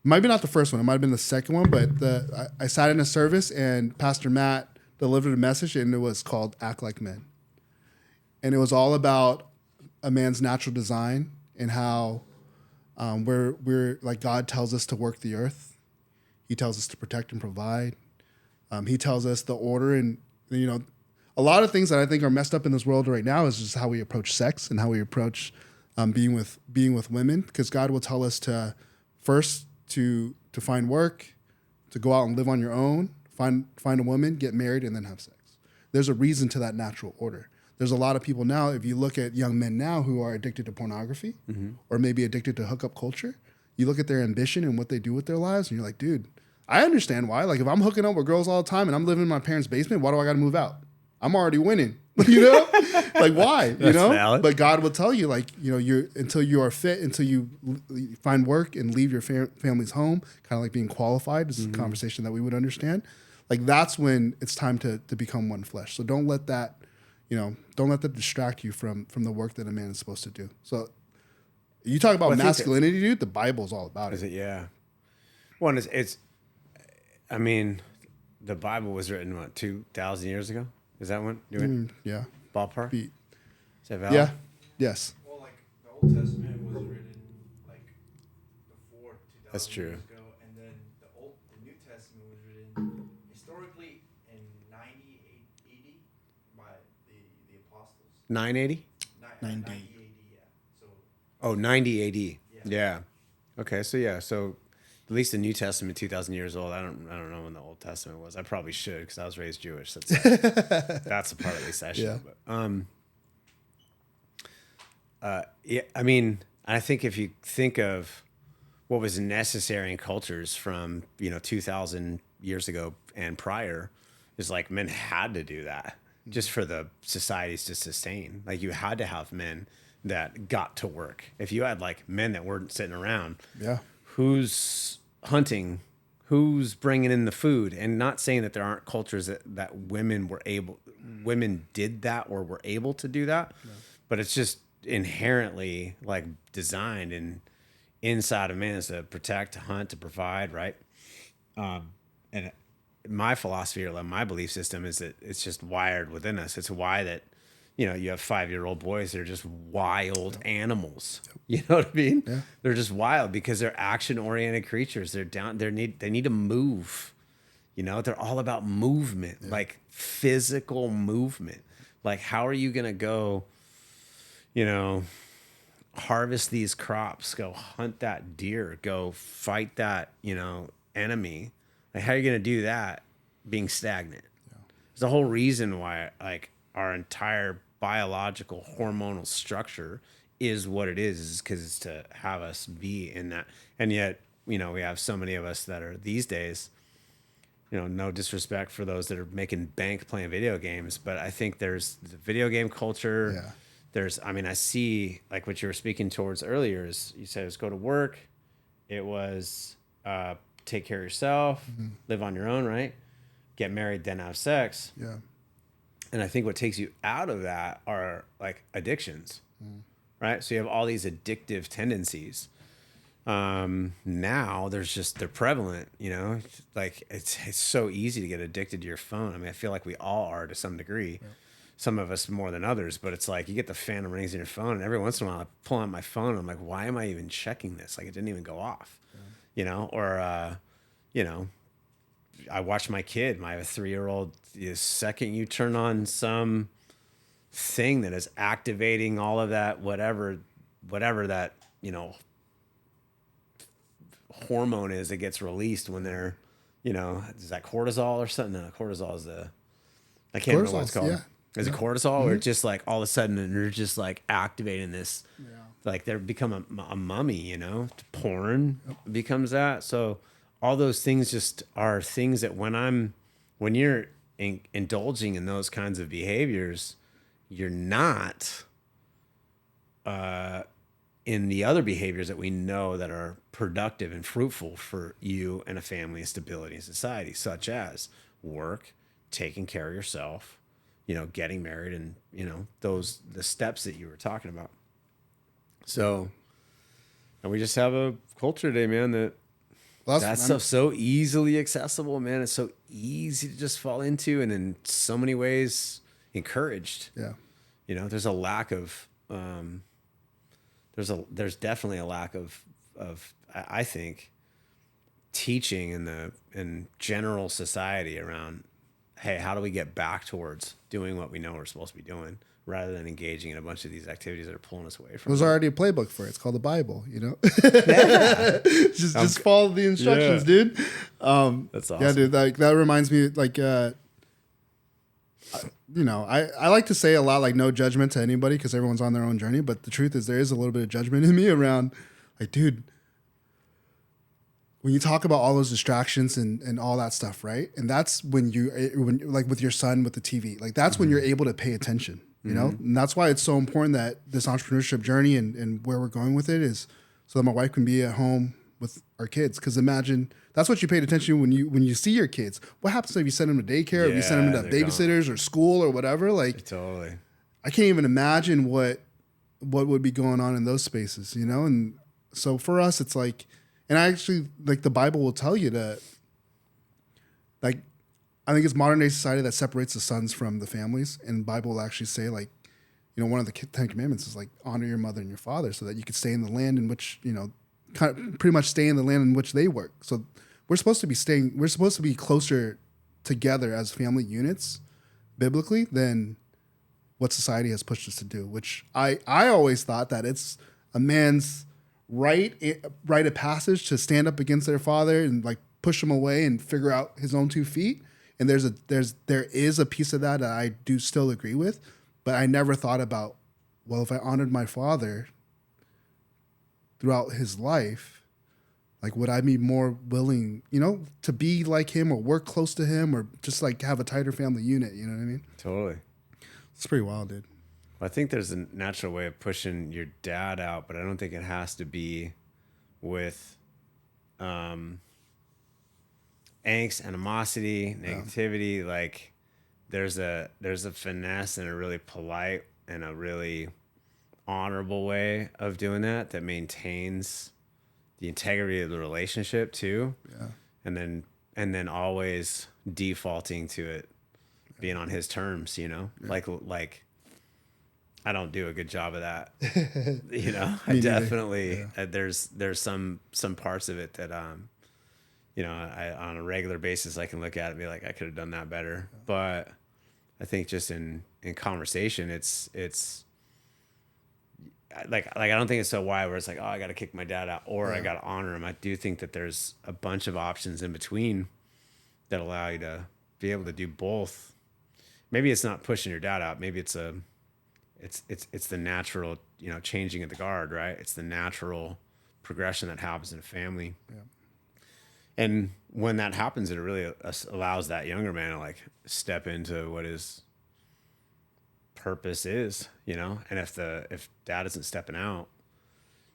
Might be not the first one. It might have been the second one, but I sat in a service and Pastor Matt delivered a message, and it was called "Act Like Men," and it was all about a man's natural design and how we're like God tells us to work the earth. He tells us to protect and provide. He tells us the order, and you know, a lot of things that I think are messed up in this world right now is just how we approach sex and how we approach being with women. Because God will tell us to first to find work, to go out and live on your own, find a woman, get married, and then have sex. There's a reason to that natural order. There's a lot of people now, if you look at young men now who are addicted to pornography or maybe addicted to hookup culture, you look at their ambition and what they do with their lives, and you're like, dude, I understand why. Like, if I'm hooking up with girls all the time and I'm living in my parents' basement, why do I got to move out? I'm already winning, you know? Like, why? You know? Valid. But God will tell you, like, you know, until you are fit, until you find work and leave your family's home, kind of like being qualified. This is a conversation that we would understand. Like, that's when it's time to become one flesh. So don't let that, don't let that distract you from the work that a man is supposed to do. So you talk about masculinity, dude. The Bible's all about it. Is it? Yeah. One is I mean, the Bible was written, what, 2,000 years ago? Is that one? Yeah. Ballpark? Is that valid? Yeah. Yes. Well, like the Old Testament was written like before 2,000 That's true. years ago, and then the New Testament was written historically in 98 AD by the apostles. 980? 90 AD, yeah. So Oh, 90 AD. Yeah. Okay, so at least the New Testament, 2,000 years old. I don't know when the Old Testament was. I probably should because I was raised Jewish. That's the part at least I should. Yeah. But yeah. I mean, I think if you think of what was necessary in cultures from 2,000 years ago and prior, is like men had to do that just for the societies to sustain. Like you had to have men that got to work. If you had like men that weren't sitting around, Yeah. who's hunting, who's bringing in the food, and not saying that there aren't cultures that women did that or were able to do that, but it's just inherently like designed and inside of man is to protect, to hunt, to provide, right? And my philosophy or my belief system is that it's just wired within us. It's why that you have 5-year-old boys that are just wild animals. You know what I mean? Yeah. They're just wild because they're action-oriented creatures. They need to move. They're all about movement, like physical movement. Like, how are you gonna go, harvest these crops, go hunt that deer, go fight that, enemy? Like, how are you gonna do that being stagnant? Yeah. There's a whole reason why, like, our entire biological hormonal structure is what it is because it's to have us be in that. And yet, we have so many of us that are these days, no disrespect for those that are making bank playing video games, but I think there's the video game culture. Yeah. I see like what you were speaking towards earlier is you said it was go to work. It was take care of yourself, live on your own, right? Get married, then have sex. Yeah. And I think what takes you out of that are like addictions, right? So you have all these addictive tendencies. Now they're prevalent, like it's so easy to get addicted to your phone. I mean, I feel like we all are to some degree, some of us more than others, but it's like you get the phantom rings in your phone and every once in a while I pull out my phone and I'm like, why am I even checking this? Like it didn't even go off, or, I watch my kid, my 3-year-old, the second you turn on some thing that is activating all of that, whatever that, hormone is that gets released when they're, is that cortisol or something? No, cortisol is I can't remember what it's called. Yeah. Is it cortisol or just like all of a sudden they're just like activating this, like they're become a mummy, porn becomes that. So all those things just are things that when you're indulging in those kinds of behaviors, you're not in the other behaviors that we know that are productive and fruitful for you and a family and stability in society, such as work, taking care of yourself, getting married, and the steps that you were talking about. So, and we just have a culture today, man, that stuff's so easily accessible, man. It's so easy to just fall into, and in so many ways encouraged. Yeah. There's a lack of there's definitely a lack of I think teaching in general society around, hey, how do we get back towards doing what we know we're supposed to be doing, rather than engaging in a bunch of these activities that are pulling us away from There's it. already a playbook for it. It's called the Bible, Yeah. just follow the instructions, dude. That's awesome. Yeah, dude. Like that reminds me, like, I like to say a lot, like, no judgment to anybody because everyone's on their own journey. But the truth is, there is a little bit of judgment in me around, like, dude, when you talk about all those distractions and all that stuff, right? And that's when like with your son with the TV, like that's when you're able to pay attention, you know? And that's why it's so important that this entrepreneurship journey and where we're going with it is so that my wife can be at home with our kids. Because imagine that's what you paid attention to when you see your kids. What happens if you send them to daycare, or if you send them to babysitters or school or whatever? Like, totally. I can't even imagine what would be going on in those spaces, you know? And so for us, it's like, and I actually, like, the Bible will tell you that, like, I think it's modern day society that separates the sons from the families. And the Bible will actually say, like, one of the 10 commandments is, like, honor your mother and your father so that you could stay in the land in which, kind of pretty much stay in the land in which they work. So we're supposed to be closer together as family units biblically than what society has pushed us to do, which I always thought that it's a man's rite of passage to stand up against their father and, like, push him away and figure out his own 2 feet. And there is a piece of that I do still agree with, but I never thought about, well, if I honored my father throughout his life, like, would I be more willing, to be like him or work close to him or just, like, have a tighter family unit? You know what I mean? Totally. It's pretty wild, dude. I think there's a natural way of pushing your dad out, but I don't think it has to be with angst, animosity, negativity. Yeah. Like, there's a finesse and a really polite and a really honorable way of doing that maintains the integrity of the relationship too. Yeah. And then always defaulting to it being on his terms, Yeah. Like I don't do a good job of that. I definitely, there's some parts of it that, I, on a regular basis, I can look at it and be like, I could have done that better. Yeah. But I think just in conversation, it's like, I don't think it's so wide where it's like, oh, I got to kick my dad out or I got to honor him. I do think that there's a bunch of options in between that allow you to be able to do both. Maybe it's not pushing your dad out. Maybe it's the natural, changing of the guard, right? It's the natural progression that happens in a family. Yeah. And when that happens, it really allows that younger man to, like, step into what his purpose is, And if dad isn't stepping out,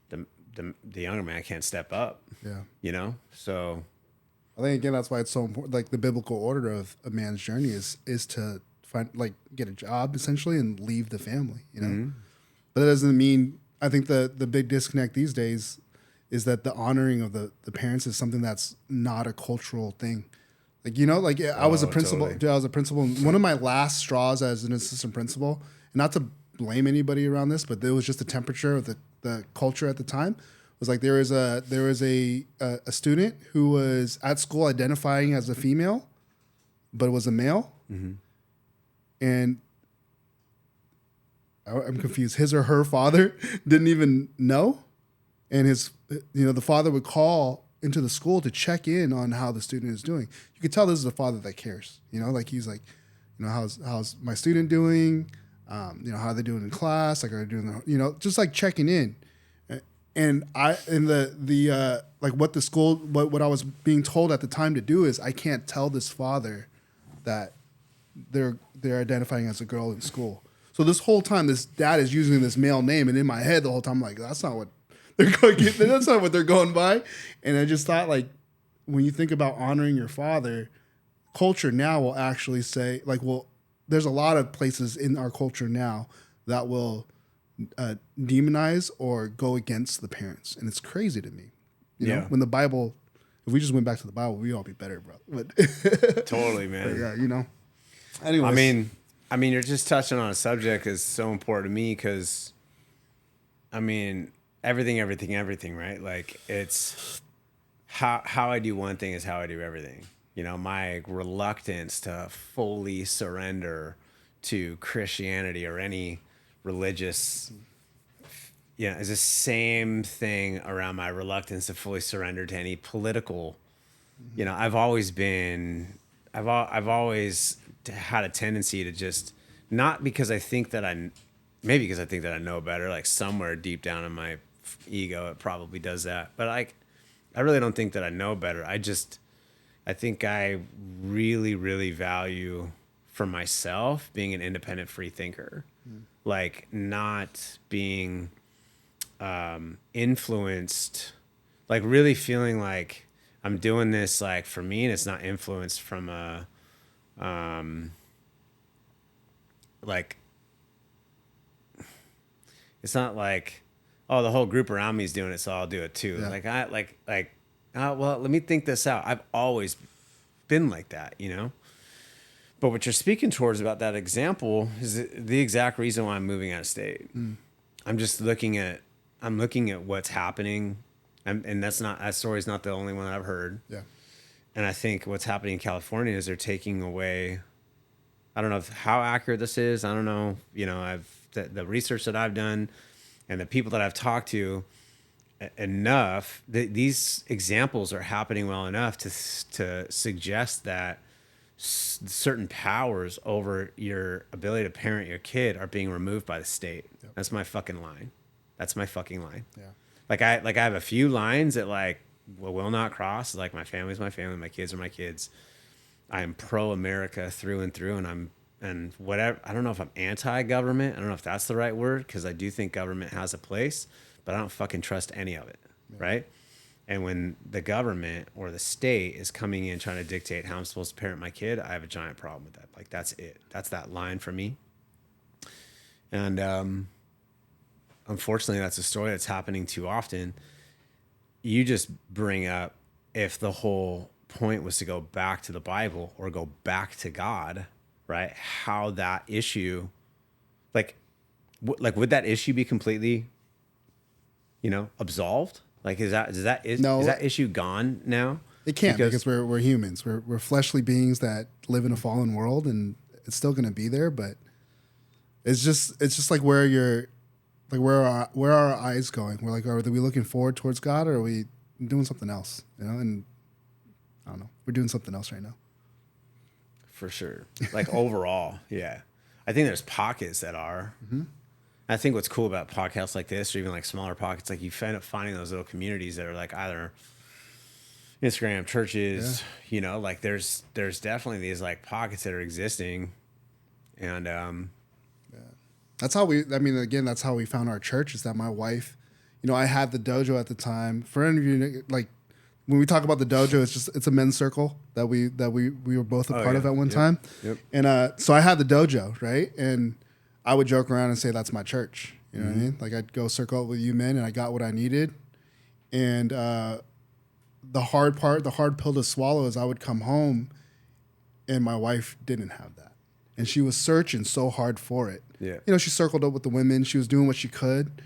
the younger man can't step up. Yeah. So I think, again, that's why it's so important. Like, the biblical order of a man's journey is to find, like, get a job essentially and leave the family, Mm-hmm. But that doesn't mean, I think the big disconnect these days is that the honoring of the parents is something that's not a cultural thing. Like, I was a principal. Totally. I was a principal. One of my last straws as an assistant principal, and not to blame anybody around this, but it was just the temperature of the culture at the time. Was like, there was a student who was at school identifying as a female, but was a male. Mm-hmm. And I'm confused. His or her father didn't even know. And the father would call into the school to check in on how the student is doing. You could tell this is a father that cares, like, he's like, how's my student doing? How are they doing in class? Like, are they doing, just, like, checking in. And what I was being told at the time to do is, I can't tell this father that they're identifying as a girl in school. So this whole time, this dad is using this male name, and in my head the whole time, I'm like, that's not what they're going. That's not what they're going by. And I just thought, like, when you think about honoring your father, culture now will actually say, like, well, there's a lot of places in our culture now that will demonize or go against the parents, and it's crazy to me. You know, when the Bible, if we just went back to the Bible, we'd all be better, bro. But totally, man. yeah, you know. Anyways, I mean, you're just touching on a subject that's so important to me because, I mean, everything, right? Like, it's how I do one thing is how I do everything. You know, my reluctance to fully surrender to Christianity or any religious, you know, is the same thing around my reluctance to fully surrender to any political. You know, I've always had a tendency to just, not because I think that maybe because I think that I know better, like somewhere deep down in my ego, it probably does that. But I really don't think that I know better. I think I really, really value for myself being an independent free thinker, like not being influenced, like really feeling like I'm doing this like for me, and it's not influenced from a like, it's not like, oh, the whole group around me is doing it, so I'll do it too. Yeah. Well, let me think this out. I've always been like that, you know? But what you're speaking towards about that example is the exact reason why I'm moving out of state. I'm just looking at what's happening. And that story's not the only one that I've heard. Yeah. And I think what's happening in California is they're taking away, I don't know how accurate this is. I don't know, you know, the research that I've done and the people that I've talked to, these examples are happening well enough to suggest that certain powers over your ability to parent your kid are being removed by the state. Yep. That's my fucking line. Yeah. Like I have a few lines that like will not cross. Like my family's my family, my kids are my kids. I am pro-America through and through, and whatever. I don't know if I'm anti-government. I don't know if that's the right word, because I do think government has a place, but I don't fucking trust any of it, right? And when the government or the state is coming in trying to dictate how I'm supposed to parent my kid, I have a giant problem with that. Like, that's it. That's that line for me. And unfortunately, that's a story that's happening too often. You just bring up, if the whole point was to go back to the Bible or go back to God, right? How that issue, like would that issue be completely, you know, absolved? Like, is that issue gone now? It can't, because we're humans. We're fleshly beings that live in a fallen world, and it's still going to be there. But it's just like where are our eyes going? We're like, are we looking forward towards God, or are we doing something else? You know, and I don't know. We're doing something else right now. For sure. Like overall, yeah. I think there's pockets that are. Mm-hmm. I think what's cool about podcasts like this, or even like smaller pockets, like you end up finding those little communities that are like either Instagram, churches, you know, like there's definitely these like pockets that are existing. And that's how that's how we found our church, is that my wife, you know, I had the dojo at the time. For any of you, like when we talk about the dojo, it's a men's circle that we were both a part of at one time. Yep. And so I had the dojo, right? And I would joke around and say that's my church. You know what I mean? Like, I'd go circle up with you men, and I got what I needed. And the hard pill to swallow is I would come home, and my wife didn't have that, and she was searching so hard for it. Yeah, you know, she circled up with the women. She was doing what she could,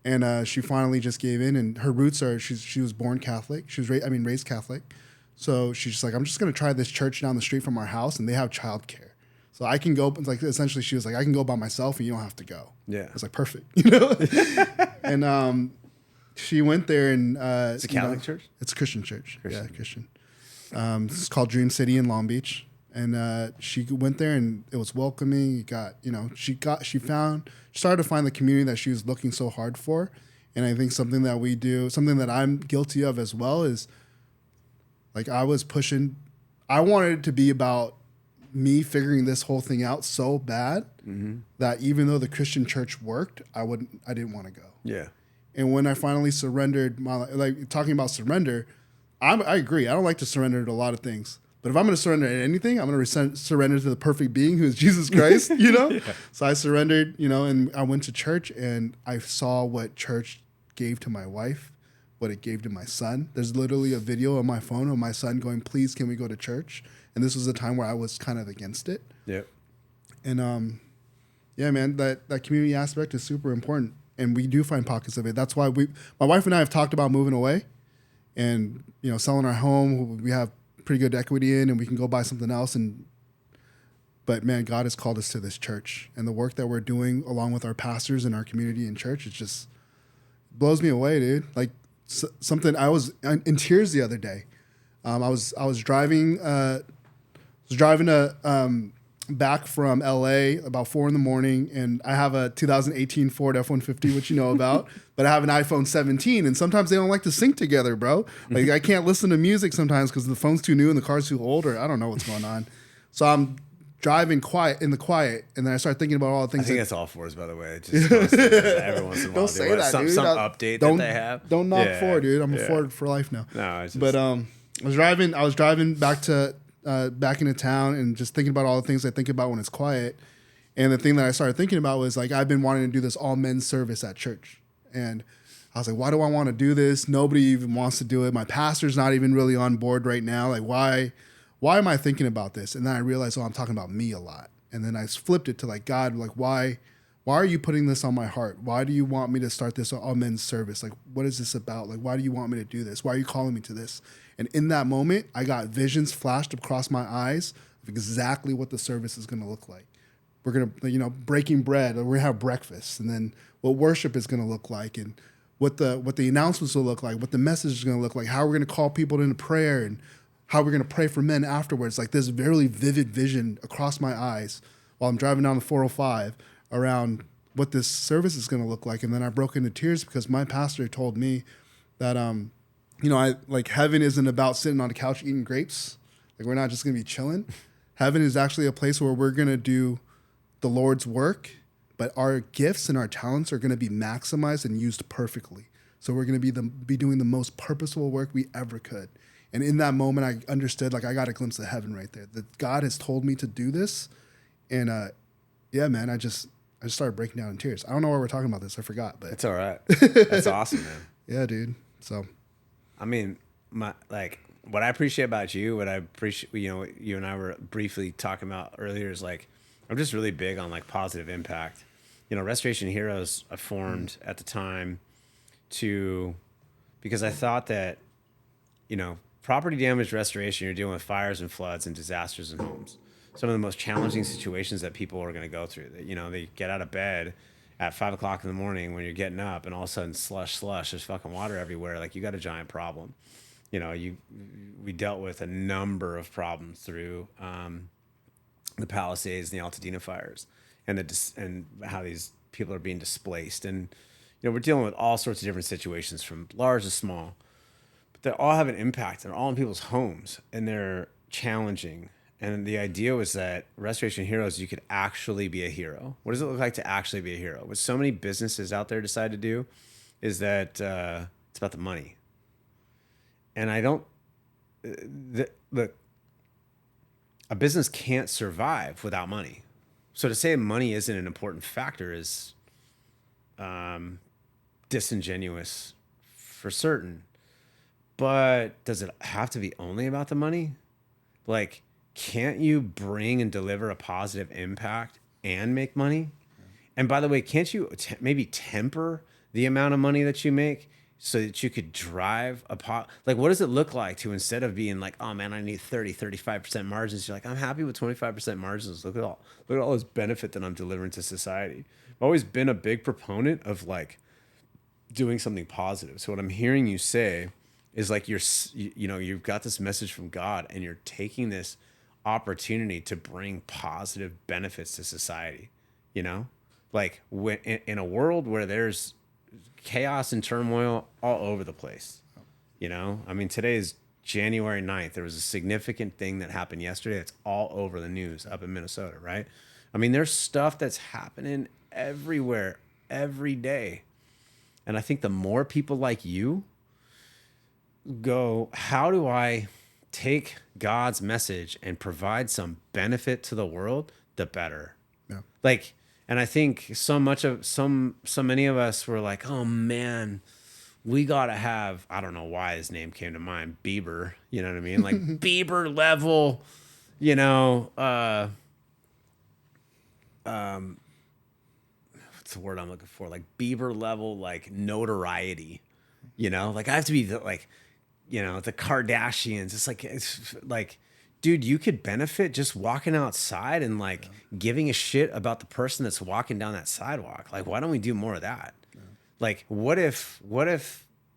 and she finally just gave in. And her roots are she was born Catholic. She was raised Catholic, so she's just like, I'm just gonna try this church down the street from our house, and they have childcare. So I can go, like, essentially she was like, I can go by myself and you don't have to go. Yeah. I was like, perfect, you know? And she went there, and it's a Catholic church? It's a Christian church. Yeah, Christian. It's called Dream City in Long Beach. And she went there, and it was welcoming. She started to find the community that she was looking so hard for. And I think something that we do, something that I'm guilty of as well, is like I wanted it to be about me figuring this whole thing out so bad that even though the Christian church worked, I didn't want to go. Yeah. And when I finally surrendered like talking about surrender, I agree. I don't like to surrender to a lot of things. But if I'm going to surrender to anything, I'm going to surrender to the perfect being who is Jesus Christ, you know? Yeah. So I surrendered, you know, and I went to church and I saw what church gave to my wife, what it gave to my son. There's literally a video on my phone of my son going, please, can we go to church? And this was a time where I was kind of against it. Yep. And yeah, man, that community aspect is super important. And we do find pockets of it. That's why my wife and I have talked about moving away and, you know, selling our home. We have pretty good equity in and we can go buy something else. But man, God has called us to this church, and the work that we're doing along with our pastors and our community and church, it just blows me away, dude. Like something, I was in tears the other day. I was driving back from LA about 4 a.m, and I have a 2018 Ford F-150, which you know about, but I have an iPhone 17, and sometimes they don't like to sync together, bro. Like I can't listen to music sometimes because the phone's too new and the car's too old, or I don't know what's going on. So I'm driving in the quiet, and then I start thinking about all the things. I think that's all Fords, by the way. Just every once in a while. Don't say that, dude. Some update that they have. Don't knock Ford, dude. I'm a Ford for life now. No, it's just... But I was driving back into town and just thinking about all the things I think about when it's quiet. And the thing that I started thinking about was like, I've been wanting to do this all men's service at church. And I was like, why do I want to do this? Nobody even wants to do it. My pastor's not even really on board right now. Like, why am I thinking about this? And then I realized, I'm talking about me a lot. And then I flipped it to like, God, like, why are you putting this on my heart? Why do you want me to start this all men's service? Like, what is this about? Like, why do you want me to do this? Why are you calling me to this? And in that moment, I got visions flashed across my eyes of exactly what the service is going to look like. We're going to, you know, breaking bread, or we're going to have breakfast, and then what worship is going to look like, and what the announcements will look like, what the message is going to look like, how we're going to call people into prayer, and how we're going to pray for men afterwards. Like this very vivid vision across my eyes while I'm driving down the 405 around what this service is going to look like. And then I broke into tears because my pastor told me that, you know, heaven isn't about sitting on the couch eating grapes. Like, we're not just going to be chilling. Heaven is actually a place where we're going to do the Lord's work, but our gifts and our talents are going to be maximized and used perfectly. So we're going to be doing the most purposeful work we ever could. And in that moment, I understood, like, I got a glimpse of heaven right there. That God has told me to do this. And yeah, man, I just started breaking down in tears. I don't know why we're talking about this. I forgot, but it's all right. That's awesome, man. Yeah, dude. So, I mean, what I appreciate about you, what I appreciate, you know, you and I were briefly talking about earlier is like, I'm just really big on like positive impact. You know, Restoration Heroes I formed at the time because I thought that, you know, property damage restoration, you're dealing with fires and floods and disasters in homes. Some of the most challenging situations that people are going to go through. That, you know, they get out of bed at 5 o'clock in the morning when you're getting up, and all of a sudden slush, there's fucking water everywhere. Like, you got a giant problem. You know, we dealt with a number of problems through the Palisades and the Altadena fires, and how these people are being displaced. And, you know, we're dealing with all sorts of different situations from large to small. They all have an impact. They're all in people's homes, and they're challenging. And the idea was that Restoration Heroes, you could actually be a hero. What does it look like to actually be a hero? What so many businesses out there decide to do is that it's about the money. And I don't look. A business can't survive without money. So to say money isn't an important factor is disingenuous for certain. But does it have to be only about the money? Like, can't you bring and deliver a positive impact and make money? And by the way, can't you maybe temper the amount of money that you make so that you could drive like, what does it look like to, instead of being like, oh man, I need 35% margins, you're like, I'm happy with 25% margins. Look at all this benefit that I'm delivering to society. I've always been a big proponent of like doing something positive. So what I'm hearing you say is like, you've got this message from God, and you're taking this opportunity to bring positive benefits to society. You know, like when in a world where there's chaos and turmoil all over the place. You know, I mean, today's January 9th, there was a significant thing that happened yesterday. It's all over the news up in Minnesota, right? I mean, there's stuff that's happening everywhere, every day. And I think the more people like you go, how do I take God's message and provide some benefit to the world, the better. Yeah. Like, and I think so many of us were like, oh man, we got to have, I don't know why his name came to mind, Bieber, you know what I mean? Like Bieber level, you know, what's the word I'm looking for? Like Bieber level, like notoriety, you know, like I have to be the, like, you know, the Kardashians. It's like, dude, you could benefit just walking outside and like giving a shit about the person that's walking down that sidewalk. Like, why don't we do more of that? Yeah. Like, what if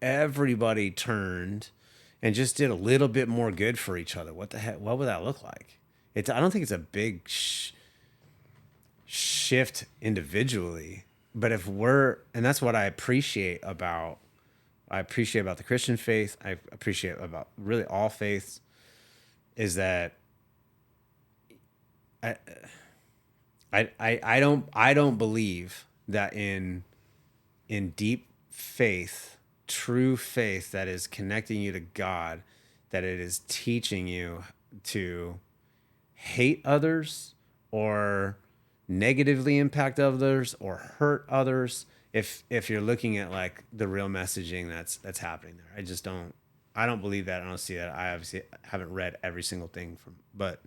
everybody turned and just did a little bit more good for each other? What the heck? What would that look like? I don't think it's a big shift individually, but and that's what I appreciate about the Christian faith. I appreciate about really all faiths is that I don't believe that in deep faith, true faith that is connecting you to God, that it is teaching you to hate others or negatively impact others or hurt others. If you're looking at like the real messaging that's happening there, I don't believe that. I don't see that. I obviously haven't read every single thing but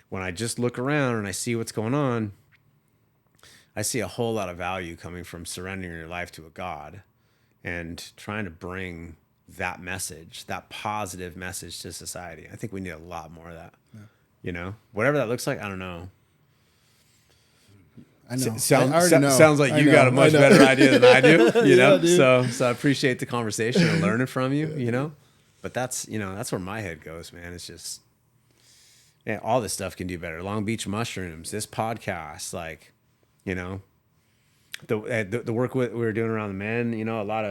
when I just look around and I see what's going on, I see a whole lot of value coming from surrendering your life to a God and trying to bring that message, that positive message to society. I think we need a lot more of that. Yeah. You know, whatever that looks like, I don't know. I know. Sounds like you got a much better idea than I do, you know? So I appreciate the conversation and learning from you, you know? But that's where my head goes, man. It's just, yeah, all this stuff can do better. Long Beach Mushrooms, this podcast, like, you know, the work we were doing around the men, you know, a lot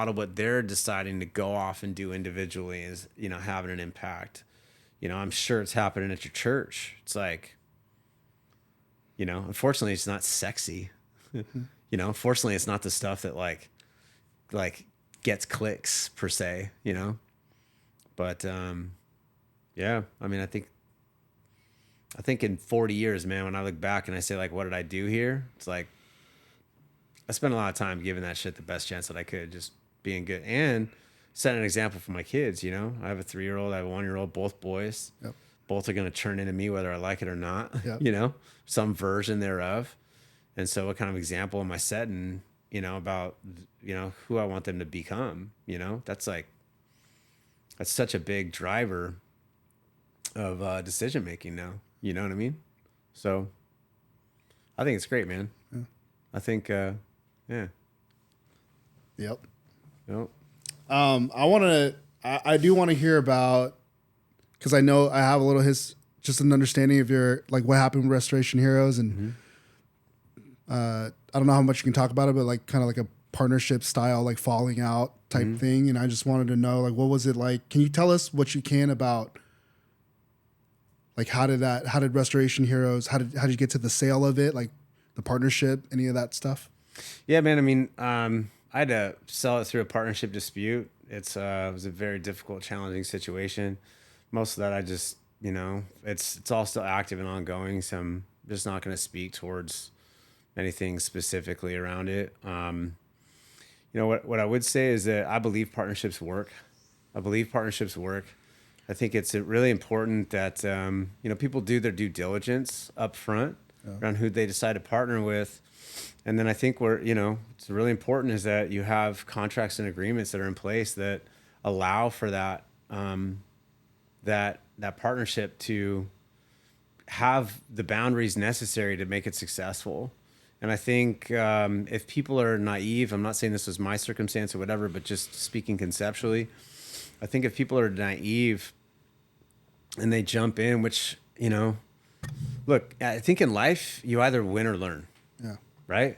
of what they're deciding to go off and do individually is, you know, having an impact. You know, I'm sure it's happening at your church. It's like, you know, unfortunately, it's not sexy. You know, unfortunately, it's not the stuff that like gets clicks per se. You know, but yeah, I mean, I think in 40 years, man, when I look back and I say like, what did I do here? It's like I spent a lot of time giving that shit the best chance that I could, just being good and setting an example for my kids. You know, I have a 3-year-old, I have a 1-year-old, both boys. Yep. Both are going to turn into me whether I like it or not. Yep. You know, some version thereof. And so what kind of example am I setting, you know, about, you know, who I want them to become? You know, that's such a big driver of decision making now. You know what I mean? So I think it's great, man. Yeah. I think, yeah. Yep. Yep. I do want to hear about, because I know I have a little just an understanding of your, like, what happened with Restoration Heroes, and I don't know how much you can talk about it, but like kind of like a partnership style, like falling out type thing. And I just wanted to know, like, what was it like? Can you tell us what you can about, like, how did Restoration Heroes, how did you get to the sale of it? Like the partnership, any of that stuff? Yeah, man. I mean, I had to sell it through a partnership dispute. It was a very difficult, challenging situation. Most of that, I just, you know, it's all still active and ongoing. So I'm just not going to speak towards anything specifically around it. You know, what I would say is that I believe partnerships work. I think it's really important that, you know, people do their due diligence up front around who they decide to partner with. And then I think it's really important is that you have contracts and agreements that are in place that allow for that, that partnership to have the boundaries necessary to make it successful. And I think if people are naive, I'm not saying this was my circumstance or whatever, but just speaking conceptually, I think if people are naive and they jump in, which, you know, look, I think in life you either win or learn. Yeah. Right.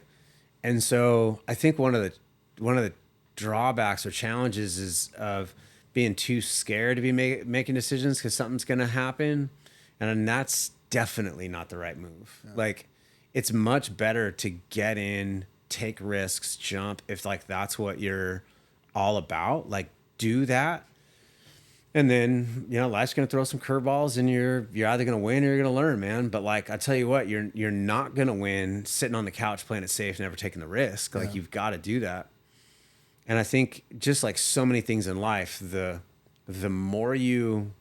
And so I think one of the drawbacks or challenges is of being too scared to be making decisions because something's going to happen. And that's definitely not the right move. Yeah. Like, it's much better to get in, take risks, jump. If like that's what you're all about, like do that. And then, you know, life's going to throw some curveballs and you're either going to win or you're going to learn, man. But like, I tell you what, you're not going to win sitting on the couch playing it safe, never taking the risk. Like you've got to do that. And I think just like so many things in life, the more you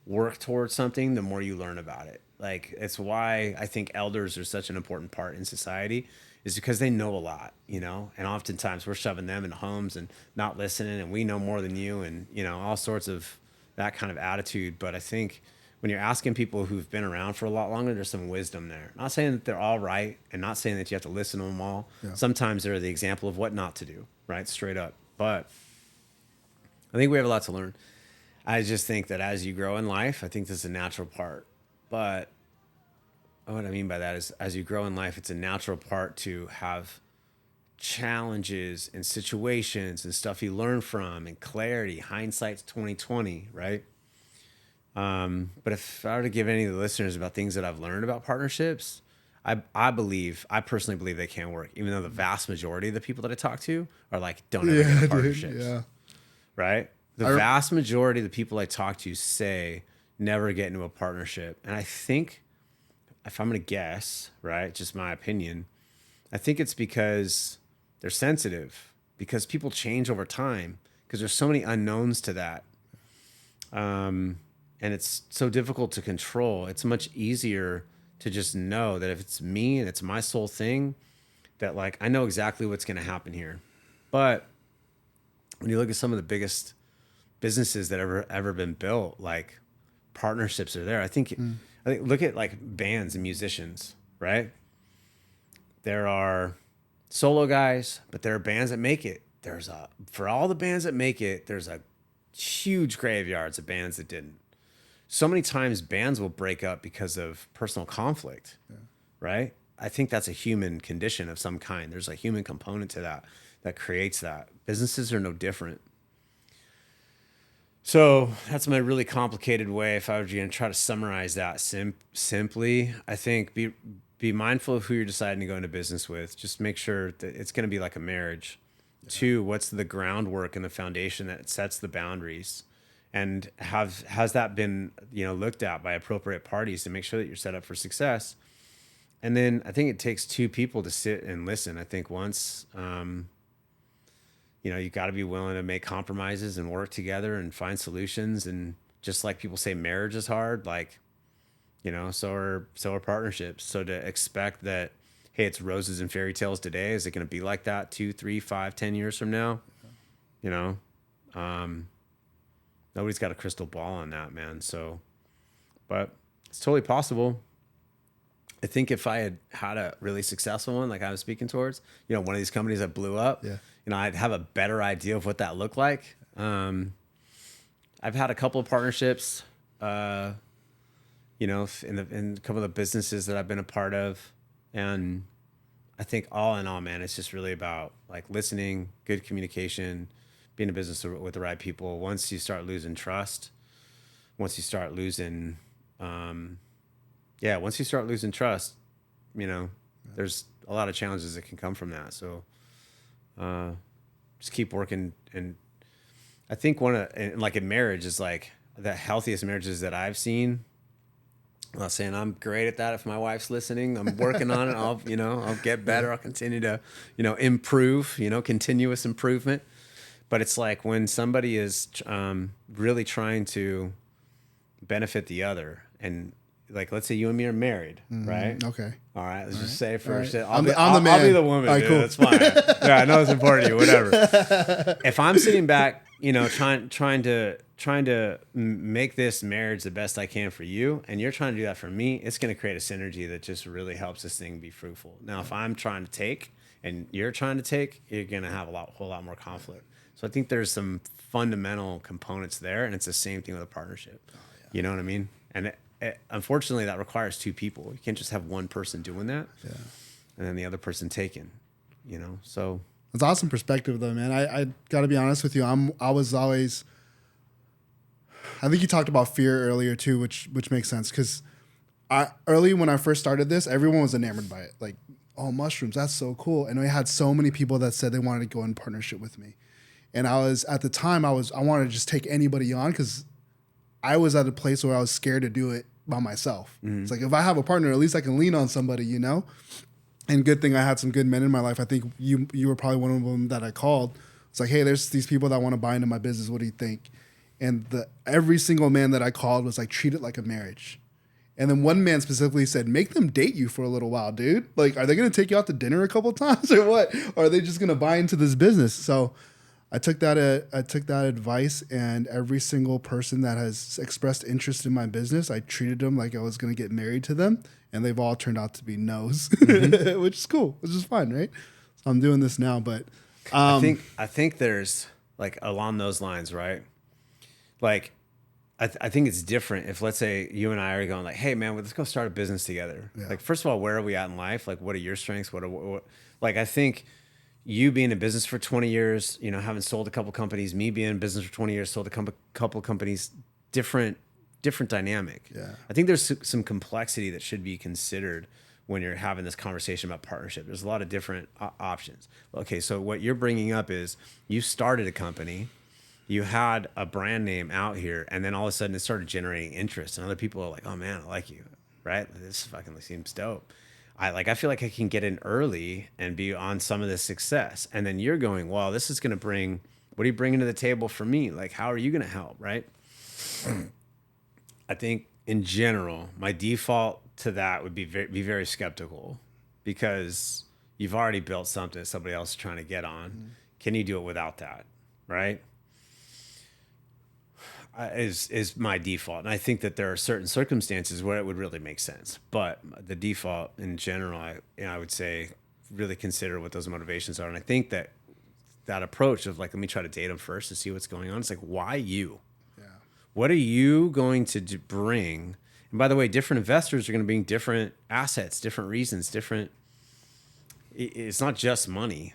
work towards something, the more you learn about it. Like, it's why I think elders are such an important part in society, is because they know a lot, you know, and oftentimes we're shoving them in homes and not listening, and we know more than you, and, you know, all sorts of that kind of attitude. But I think when you're asking people who've been around for a lot longer, there's some wisdom there. Not saying that they're all right, and not saying that you have to listen to them all. Yeah. Sometimes they're the example of what not to do, right? Straight up. But I think we have a lot to learn. I just think that as you grow in life, I think this is a natural part. But what I mean by that is, as you grow in life, it's a natural part to have challenges and situations and stuff you learn from, and clarity. Hindsight's 2020, right? But if I were to give any of the listeners about things that I've learned about partnerships, I personally believe they can work, even though the vast majority of the people that I talk to are like, don't ever get into partnerships. Dude, yeah. Right? The vast majority of the people I talk to say never get into a partnership. And I think, if I'm going to guess, right, just my opinion, I think it's because they're sensitive, because people change over time, because there's so many unknowns to that. And it's so difficult to control. It's much easier to just know that if it's me and it's my sole thing, that like, I know exactly what's going to happen here. But when you look at some of the biggest businesses that ever been built, like, partnerships are there. I think look at like bands and musicians, right? There are solo guys, but there are bands that make it. For all the bands that make it, there's a huge graveyards of bands that didn't. So many times bands will break up because of personal conflict, right? I think that's a human condition of some kind. There's a human component to that creates that. Businesses are no different. So that's my really complicated way. If I were going to try to summarize that simply, I think be mindful of who you're deciding to go into business with. Just make sure that it's going to be like a marriage. Yeah. 2, what's the groundwork and the foundation that sets the boundaries, and has that been, you know, looked at by appropriate parties to make sure that you're set up for success. And then I think it takes 2 people to sit and listen. I think once, you know, you got to be willing to make compromises and work together and find solutions. And just like people say, marriage is hard, like, you know, so are partnerships. So to expect that, hey, it's roses and fairy tales today, is it going to be like that 2, 3, 5, 10 years from now? You know, nobody's got a crystal ball on that, man. So, but it's totally possible. I think if I had a really successful one, like I was speaking towards, you know, one of these companies that blew up, you know, I'd have a better idea of what that looked like. I've had a couple of partnerships, you know, in a couple of the businesses that I've been a part of. And I think all in all, man, it's just really about like listening, good communication, being in business with the right people. Once you start losing trust, once you start losing trust, you know, there's a lot of challenges that can come from that. So just keep working. And I think like in marriage is like the healthiest marriages that I've seen. I'm not saying I'm great at that. If my wife's listening, I'm working on it. I'll get better. I'll continue to, you know, improve, you know, continuous improvement. But it's like when somebody is really trying to benefit the other, and like, let's say you and me are married, right? Okay. All right. Let's just say first, right. I'm the man. I'll be the woman. All right, dude. Cool. That's fine. Yeah, I know it's important to you. Whatever. If I'm sitting back, you know, trying to make this marriage the best I can for you, and you're trying to do that for me, it's going to create a synergy that just really helps this thing be fruitful. Now, if I'm trying to take and you're trying to take, you're going to have a whole lot more conflict. So I think there's some fundamental components there, and it's the same thing with a partnership. Oh, yeah. You know what I mean? And unfortunately, that requires 2 people. You can't just have one person doing that, and then the other person taking. You know, so it's awesome perspective, though, man. I got to be honest with you. I was always I think you talked about fear earlier too, which makes sense because early when I first started this, everyone was enamored by it. Like, oh, mushrooms, that's so cool. And I had so many people that said they wanted to go in partnership with me. And I was at the time I wanted to just take anybody on because I was at a place where I was scared to do it by myself. It's like if I have a partner, at least I can lean on somebody, you know? And good thing I had some good men in my life. I think you were probably one of them that I called. It's like, hey, there's these people that want to buy into my business. What do you think? And every single man that I called was like, treat it like a marriage. And then one man specifically said, make them date you for a little while, dude. Like, are they going to take you out to dinner a couple times or what? Or are they just going to buy into this business? So I took that advice, and every single person that has expressed interest in my business, I treated them like I was going to get married to them, and they've all turned out to be no's, which is cool, which is fun, right? So I'm doing this now, but I think there's like along those lines, right? Like, I think it's different if, let's say, you and I are going like, hey man, let's go start a business together. Yeah. Like, first of all, where are we at in life? Like, what are your strengths? What like, I think you being in business for 20 years, you know, having sold a couple companies, me being in business for 20 years, sold a couple companies, different dynamic. Yeah. I think there's some complexity that should be considered when you're having this conversation about partnership. There's a lot of different options. Okay, so what you're bringing up is you started a company, you had a brand name out here, and then all of a sudden it started generating interest, and other people are like, oh man, I like you, right? This fucking seems dope. I feel like I can get in early and be on some of this success. And then you're going, well, this is going to bring, what are you bringing to the table for me? Like, how are you going to help? Right. I think in general, my default to that would be very skeptical, because you've already built something that somebody else is trying to get on. Mm-hmm. Can you do it without that? Right. Is my default. And I think that there are certain circumstances where it would really make sense. But the default in general, I would say really consider what those motivations are. And I think that approach of like, let me try to date them first to see what's going on. It's like, why you? Yeah. What are you going to bring? And by the way, different investors are going to bring different assets, different reasons, different. It's not just money.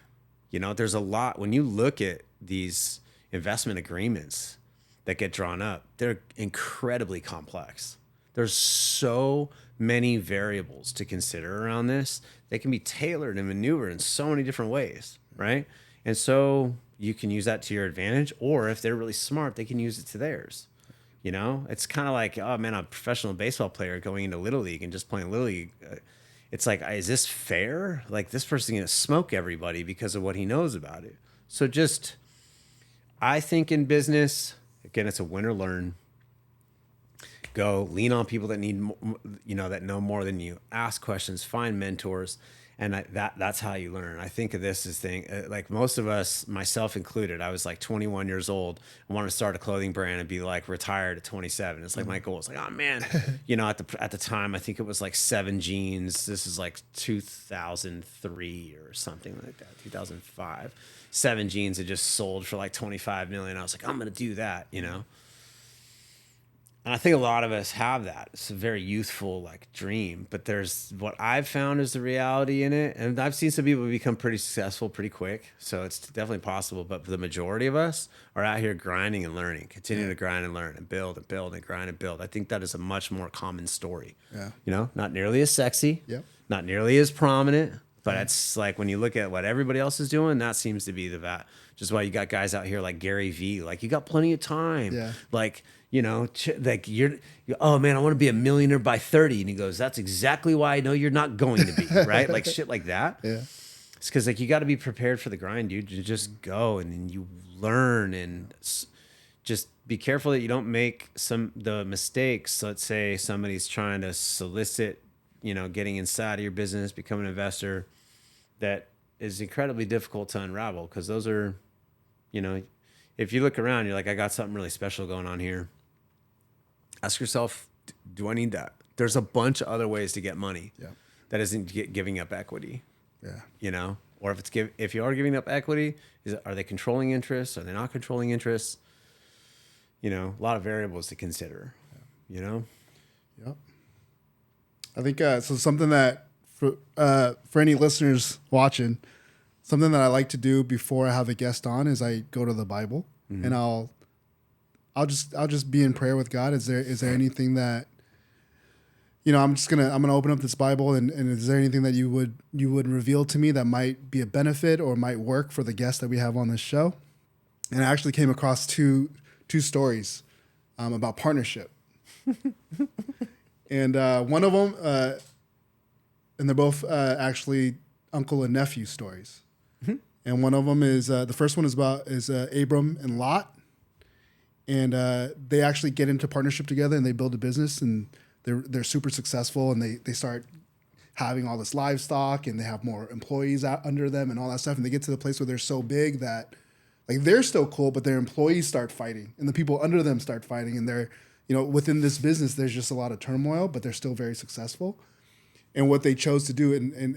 You know, there's a lot. When you look at these investment agreements that get drawn up, they're incredibly complex. There's so many variables to consider around this. They can be tailored and maneuvered in so many different ways, right? And so you can use that to your advantage, or if they're really smart, they can use it to theirs. You know, it's kind of like, oh man, I'm a professional baseball player going into Little League and just playing Little League. It's like, is this fair? Like, this person's going to smoke everybody because of what he knows about it. So just, I think in business, again, it's a win or learn. Go lean on people that need, that know more than you. Ask questions, find mentors, and that's how you learn. I think of this as like most of us, myself included. I was like 21 years old. I wanted to start a clothing brand and be like retired at 27. It's like my goal. It's like, oh man, at the time, I think it was like 7 Jeans. This is like 2003 or something like that, 2005. 7 Jeans had just sold for like 25 million. I was like, I'm going to do that, And I think a lot of us have that. It's a very youthful like dream, but there's what I've found is the reality in it. And I've seen some people become pretty successful pretty quick. So it's definitely possible. But the majority of us are out here grinding and learning, continuing to grind and learn and build and build and grind and build. I think that is a much more common story. Yeah. Not nearly as sexy, not nearly as prominent. But it's like when you look at what everybody else is doing, that seems to be the vat. Just why you got guys out here like Gary Vee, like you got plenty of time. Yeah. Like, like oh man, I want to be a millionaire by 30. And he goes, that's exactly why I know you're not going to be, right? Like shit like that. Yeah. It's because like you got to be prepared for the grind, dude. You just go and then you learn and just be careful that you don't make the mistakes. Let's say somebody's trying to solicit, getting inside of your business, become an investor. That is incredibly difficult to unravel because those are, if you look around, you're like, I got something really special going on here. Ask yourself, do I need that? There's a bunch of other ways to get money. Yeah. That isn't giving up equity. Yeah. Or if you are giving up equity, are they controlling interests? Are they not controlling interests? A lot of variables to consider. Yeah. Yep. I think so. Something that for any listeners watching, something that I like to do before I have a guest on is I go to the Bible and I'll I'll just be in prayer with God. Is there anything that, I'm gonna open up this Bible, and is there anything that you would reveal to me that might be a benefit or might work for the guests that we have on this show? And I actually came across two stories about partnership, and one of them, and they're both actually uncle and nephew stories. And one of them is the first one is Abram and Lot, and they actually get into partnership together and they build a business, and they're super successful, and they start having all this livestock, and they have more employees out under them and all that stuff, and they get to the place where they're so big that like they're still cool, but their employees start fighting, and the people under them start fighting, and they're within this business there's just a lot of turmoil, but they're still very successful. And what they chose to do, and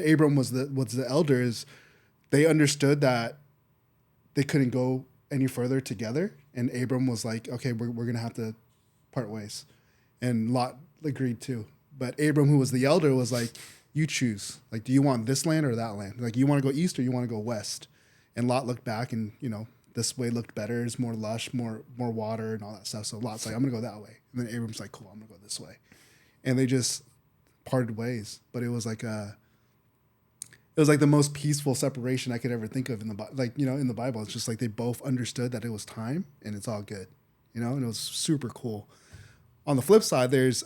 Abram was the elder, is they understood that they couldn't go any further together. And Abram was like, okay, we're going to have to part ways. And Lot agreed too. But Abram, who was the elder, was like, you choose. Like, do you want this land or that land? Like, you want to go east or you want to go west? And Lot looked back, and, this way looked better. It's more lush, more water and all that stuff. So Lot's like, I'm going to go that way. And then Abram's like, cool, I'm going to go this way. And they just parted ways. But it was like the most peaceful separation I could ever think of in the Bible. It's just like they both understood that it was time and it's all good, and it was super cool. On the flip side, there's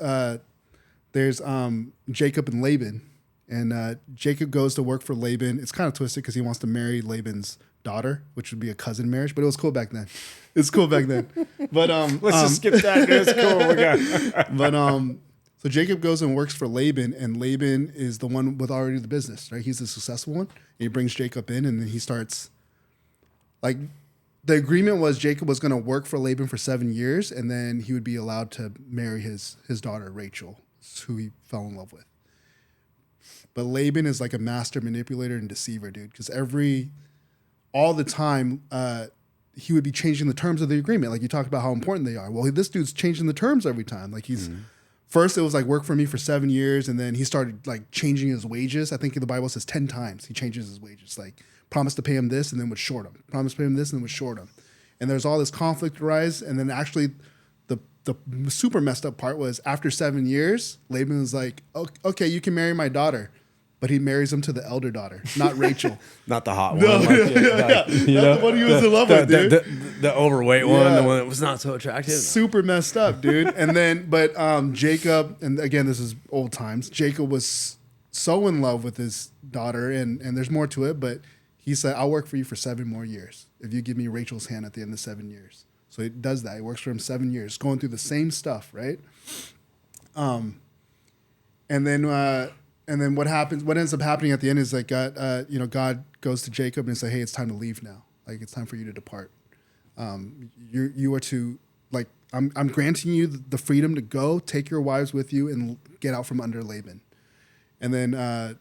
Jacob and Laban, and Jacob goes to work for Laban. It's kind of twisted because he wants to marry Laban's daughter, which would be a cousin marriage, but it was cool back then. It's cool back then. But let's just skip that. It's cool. We're good. But so Jacob goes and works for Laban, and Laban is the one with already the business, right? He's the successful one. And he brings Jacob in, and then he starts, like, the agreement was Jacob was going to work for Laban for 7 years, and then he would be allowed to marry his daughter, Rachel, who he fell in love with. But Laban is like a master manipulator and deceiver, dude, because all the time, he would be changing the terms of the agreement. Like, you talked about how important they are. Well, this dude's changing the terms every time. Like, he's... First, it was like work for me for 7 years, and then he started like changing his wages. I think the Bible says 10 times he changes his wages. Like, promised to pay him this and then would short him. Promised to pay him this and then would short him. And there's all this conflict arise. And then actually, the super messed up part was after 7 years, Laban was like, "Okay, you can marry my daughter." But he marries him to the elder daughter, not Rachel. Not the hot one. No, Not the one he was in love with, dude. The overweight one, the one that was not so attractive. Super messed up, dude. And then, but Jacob, and again, this is old times. Jacob was so in love with his daughter, and there's more to it, but he said, I'll work for you for 7 more years if you give me Rachel's hand at the end of 7 years. So he does that. He works for him 7 years, going through the same stuff, right? And then what happens? What ends up happening at the end is like God goes to Jacob and says, "Hey, it's time to leave now. Like, it's time for you to depart. You are to, like, I'm granting you the freedom to go, take your wives with you, and get out from under Laban." And then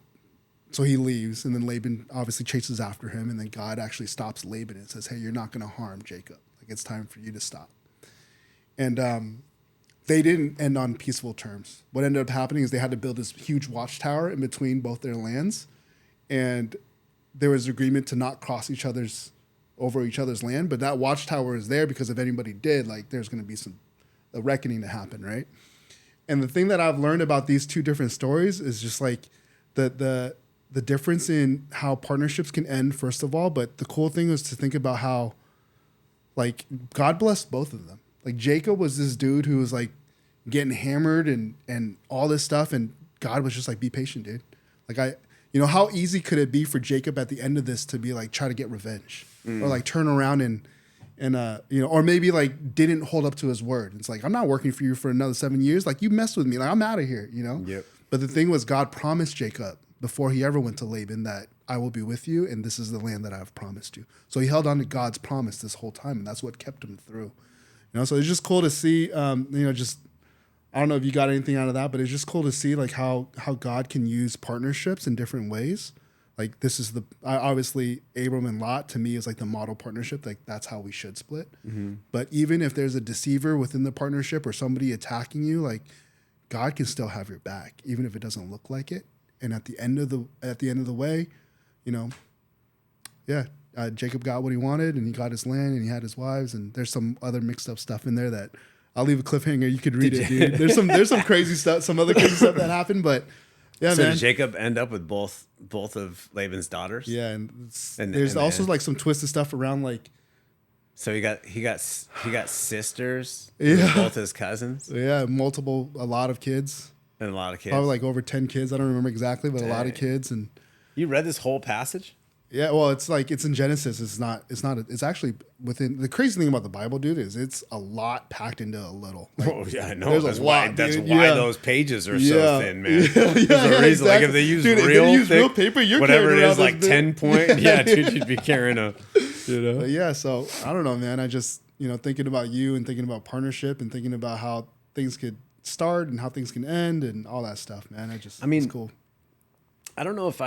so he leaves, and then Laban obviously chases after him, and then God actually stops Laban and says, "Hey, you're not going to harm Jacob. Like, it's time for you to stop." And they didn't end on peaceful terms. What ended up happening is they had to build this huge watchtower in between both their lands, and there was agreement to not cross over each other's land. But that watchtower is there because if anybody did, like, there's going to be a reckoning to happen, right? And the thing that I've learned about these two different stories is just like the difference in how partnerships can end, first of all. But the cool thing is to think about how, like, God blessed both of them. Like, Jacob was this dude who was like getting hammered and all this stuff, and God was just like, be patient, dude. Like, how easy could it be for Jacob at the end of this to be like, try to get revenge or like turn around and or maybe like didn't hold up to his word. It's like, I'm not working for you for another 7 years. Like, you messed with me. Like, I'm out of here, Yep. But the thing was, God promised Jacob before he ever went to Laban that I will be with you, and this is the land that I've promised you. So he held on to God's promise this whole time, and that's what kept him through. So it's just cool to see, just, I don't know if you got anything out of that, but it's just cool to see like how God can use partnerships in different ways. Like, this is obviously Abram and Lot to me is like the model partnership. Like, that's how we should split. Mm-hmm. But even if there's a deceiver within the partnership or somebody attacking you, like, God can still have your back, even if it doesn't look like it. And at the end of the way, Jacob got what he wanted, and he got his land, and he had his wives, and there's some other mixed up stuff in there that I'll leave a cliffhanger. You could read it, dude. There's some crazy stuff, some other crazy stuff that happened, but yeah, So man. did Jacob end up with both of Laban's daughters? Yeah, and, And- there's and- also and- like some twisted stuff around like So he got sisters, Yeah. with both his cousins, a lot of kids, and a lot of kids. probably like over 10 kids. I don't remember exactly, but a lot of Dang. kids. And You read this whole passage? yeah, well, it's in Genesis. It's actually within. The crazy thing about the Bible, dude, is it's a lot packed into a little. Like, Oh yeah, I know. there's a That's lot, why. That's dude. why Yeah. those pages are Yeah. so thin, man. Yeah, There's a reason. Like exactly. if they use Dude, if they real use thick, real paper, you're whatever it carrying is, around like this 10 point. Yeah, dude, you'd be carrying a. You know. But yeah, so I don't know, man. I just, thinking about you and thinking about partnership and thinking about how things could start and how things can end and all that stuff, man. I mean, it's cool. I don't know if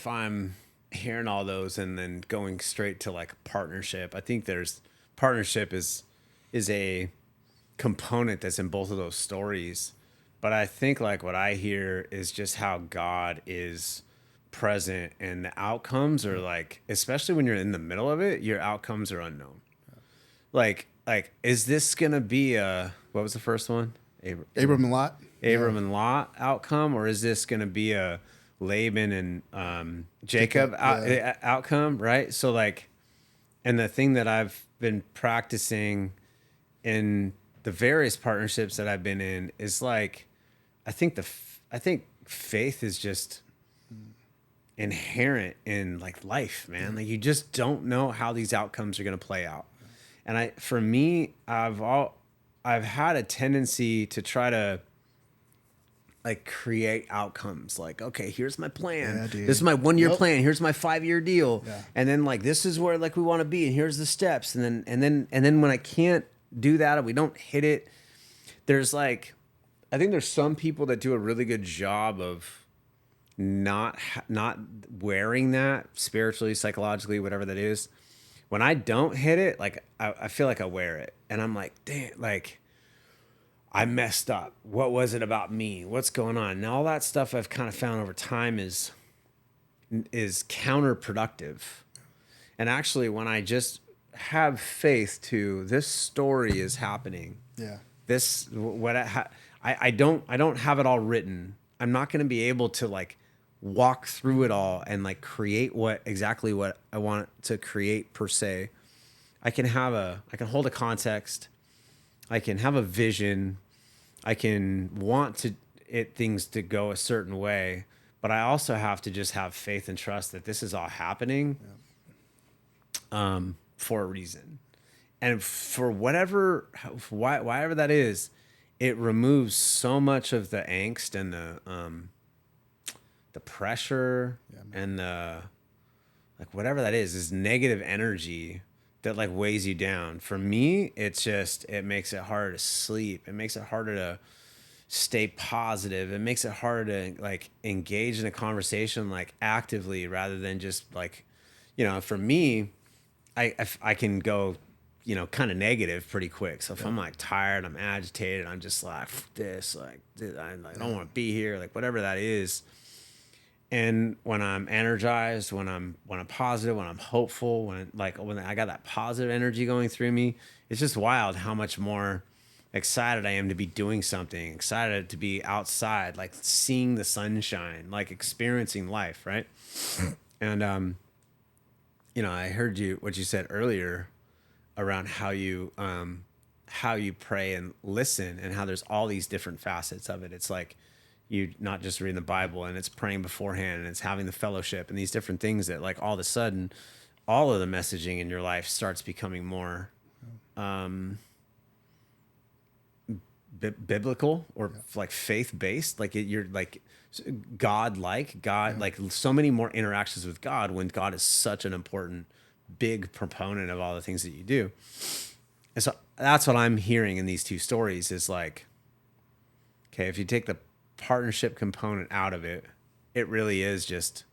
I'm hearing all those and then going straight to like partnership. I think there's partnership is a component that's in both of those stories. But I think like what I hear is just how God is present and the outcomes are like, especially when you're in the middle of it, your outcomes are unknown. Like is this gonna be what was the first one? Abram and Lot. Abram and Lot outcome, or is this going to be a Laban and Jacob outcome, right? So like, and the thing that I've been practicing in the various partnerships that I've been in is like, I think faith is just inherent in like life, man. Like you just don't know how these outcomes are going to play out. And for me, I've had a tendency to try to like create outcomes. Like, okay, here's my plan. Yeah, dude. This is my 1-year Yep. plan. Here's my 5-year deal. Yeah. And then like this is where like we want to be, and here's the steps. And then when I can't do that, or we don't hit it, there's like, I think there's some people that do a really good job of not wearing that spiritually, psychologically, whatever that is. When I don't hit it, like I feel like I wear it, and I'm like, damn, like I messed up. What was it about me? What's going on? And all that stuff I've kind of found over time is counterproductive. And actually, when I just have faith to this story is happening. Yeah. This what I don't have it all written. I'm not going to be able to like walk through it all and like create exactly what I want to create per se. I can hold a context. I can have a vision. I can want things to go a certain way, but I also have to just have faith and trust that this is all happening for a reason. And for whatever that is, it removes so much of the angst and the pressure and the like whatever that is negative energy that like weighs you down. For me, it makes it harder to sleep. It makes it harder to stay positive. It makes it harder to like engage in a conversation like actively rather than just like, for me, I can go, kind of negative pretty quick. So if I'm like tired, I'm agitated, I'm just like I don't want to be here, like whatever that is. And when I'm energized, when I'm positive, when I'm hopeful, when I got that positive energy going through me, it's just wild how much more excited I am to be doing something, excited to be outside, like seeing the sunshine, like experiencing life, right? And I heard what you said earlier around how you pray and listen, and how there's all these different facets of it. It's like you not just reading the Bible, and it's praying beforehand, and it's having the fellowship and these different things that like all of a sudden all of the messaging in your life starts becoming more biblical or like faith-based, like you're like God, like so many more interactions with God when God is such an important big proponent of all the things that you do. And so that's what I'm hearing in these two stories is like, okay, if you take the partnership component out of it, it really is just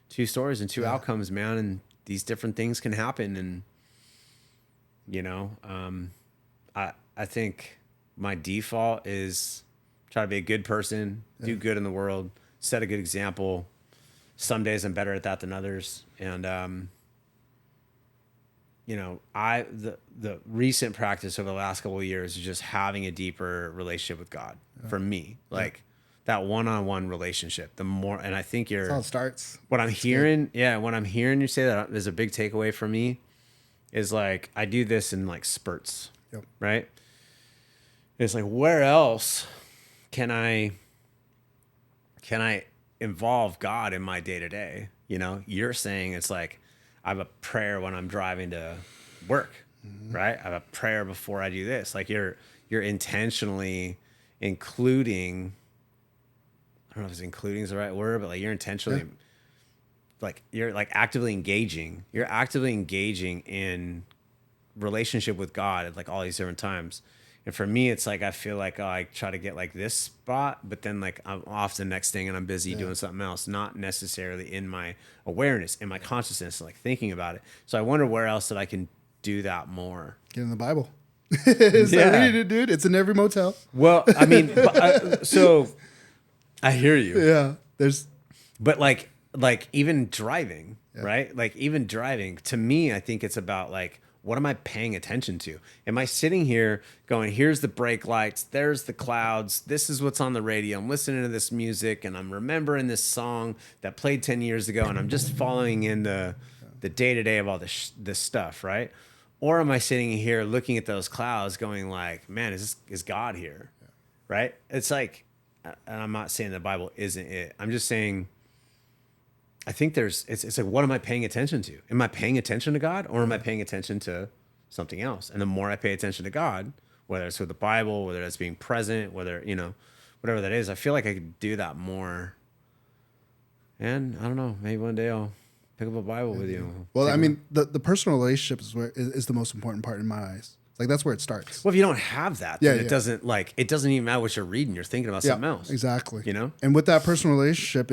two stories and two outcomes, man. And these different things can happen. And, I think my default is try to be a good person, do good in the world, set a good example. Some days I'm better at that than others. And, the recent practice over the last couple of years is just having a deeper relationship with God for me. Like that one-on-one relationship, the more, and I think That's how it starts. what I'm hearing, what I'm hearing you say, that there's a big takeaway for me is like, I do this in like spurts, Yep. right? It's like, where else can I involve God in my day to day? You know, you're saying it's like, I have a prayer when I'm driving to work, right? I have a prayer before I do this. Like you're intentionally including, I don't know if it's including is the right word, but like you're intentionally, like you're like actively engaging. You're actively engaging in relationship with God at like all these different times. And for me, it's like I feel like I try to get like this spot, but then like I'm off the next thing and I'm busy doing something else, not necessarily in my awareness, in my consciousness, like thinking about it. So I wonder where else that I can do that more. Get in the Bible. Is that what you do, dude? It's in every motel. Well, I mean, so I hear you. Yeah. But like even driving, right? Like even driving, to me, I think it's about like, what am I paying attention to? Am I sitting here going, here's the brake lights, there's the clouds, this is what's on the radio, I'm listening to this music, and I'm remembering this song that played 10 years ago, and I'm just following in the day-to-day of all this stuff, right? Or am I sitting here looking at those clouds going like, man, is God here? Right? It's like, and I'm not saying the Bible isn't it. I'm just saying, I think it's like, what am I paying attention to? Am I paying attention to God, or am I paying attention to something else? And the more I pay attention to God, whether it's with the Bible, whether it's being present, whether, whatever that is, I feel like I could do that more. And I don't know, maybe one day I'll pick up a Bible with you. Well, I mean, the personal relationship is the most important part in my eyes. Like that's where it starts. Well, if you don't have that, then it doesn't even matter what you're reading. You're thinking about something else. Exactly. And with that personal relationship,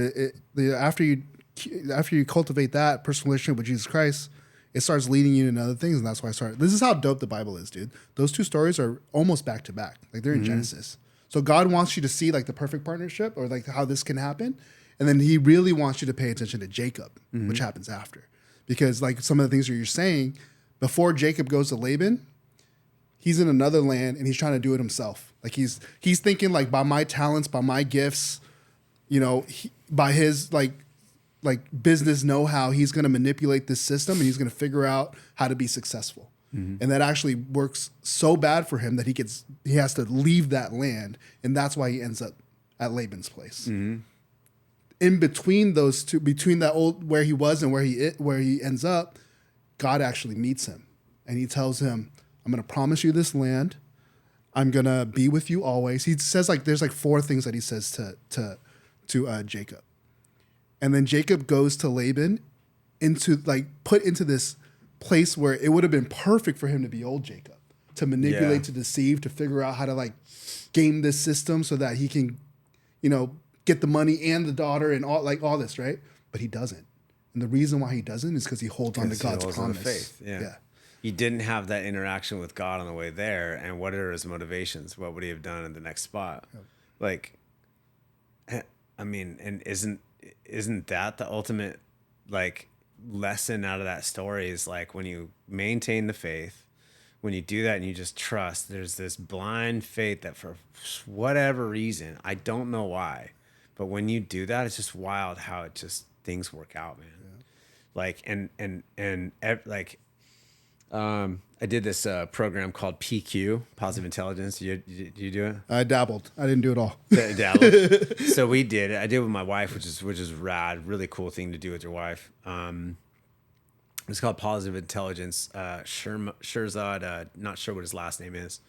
after you cultivate that personal relationship with Jesus Christ, it starts leading you into other things, and that's why I started. This is how dope the Bible is, dude. Those two stories are almost back to back. Like they're in Genesis. So God wants you to see like the perfect partnership, or like how this can happen, and then He really wants you to pay attention to Jacob, which happens after, because like some of the things that you're saying, before Jacob goes to Laban, he's in another land and he's trying to do it himself. Like he's thinking like, by my talents, by my gifts, by his like business know-how, he's going to manipulate this system and he's going to figure out how to be successful. And that actually works so bad for him that he has to leave that land, and that's why he ends up at Laban's place. In between those two, between that old where he was and where he ends up, God actually meets him and He tells him, I'm going to promise you this land. I'm going to be with you always. He says like there's like 4 things that he says to Jacob. And then Jacob goes to Laban put into this place where it would have been perfect for him to be old Jacob, to manipulate, to deceive, to figure out how to like game this system so that he can, get the money and the daughter and all this, right? But he doesn't. And the reason why he doesn't is because he holds on to God's promise. Faith. Yeah. He didn't have that interaction with God on the way there. And what are his motivations? What would he have done in the next spot? Yep. Like, I mean, and isn't that the ultimate like lesson out of that story? Is like, when you maintain the faith, when you do that and you just trust, there's this blind faith that for whatever reason, I don't know why, but when you do that, it's just wild how it just things work out, man. Yeah. Like, I did this program called PQ, Positive Intelligence. Did you do it? I dabbled. I didn't do it all. Dabbled. So we did it. I did it with my wife, which is rad. Really cool thing to do with your wife. It's called Positive Intelligence. Shirzad, not sure what his last name is.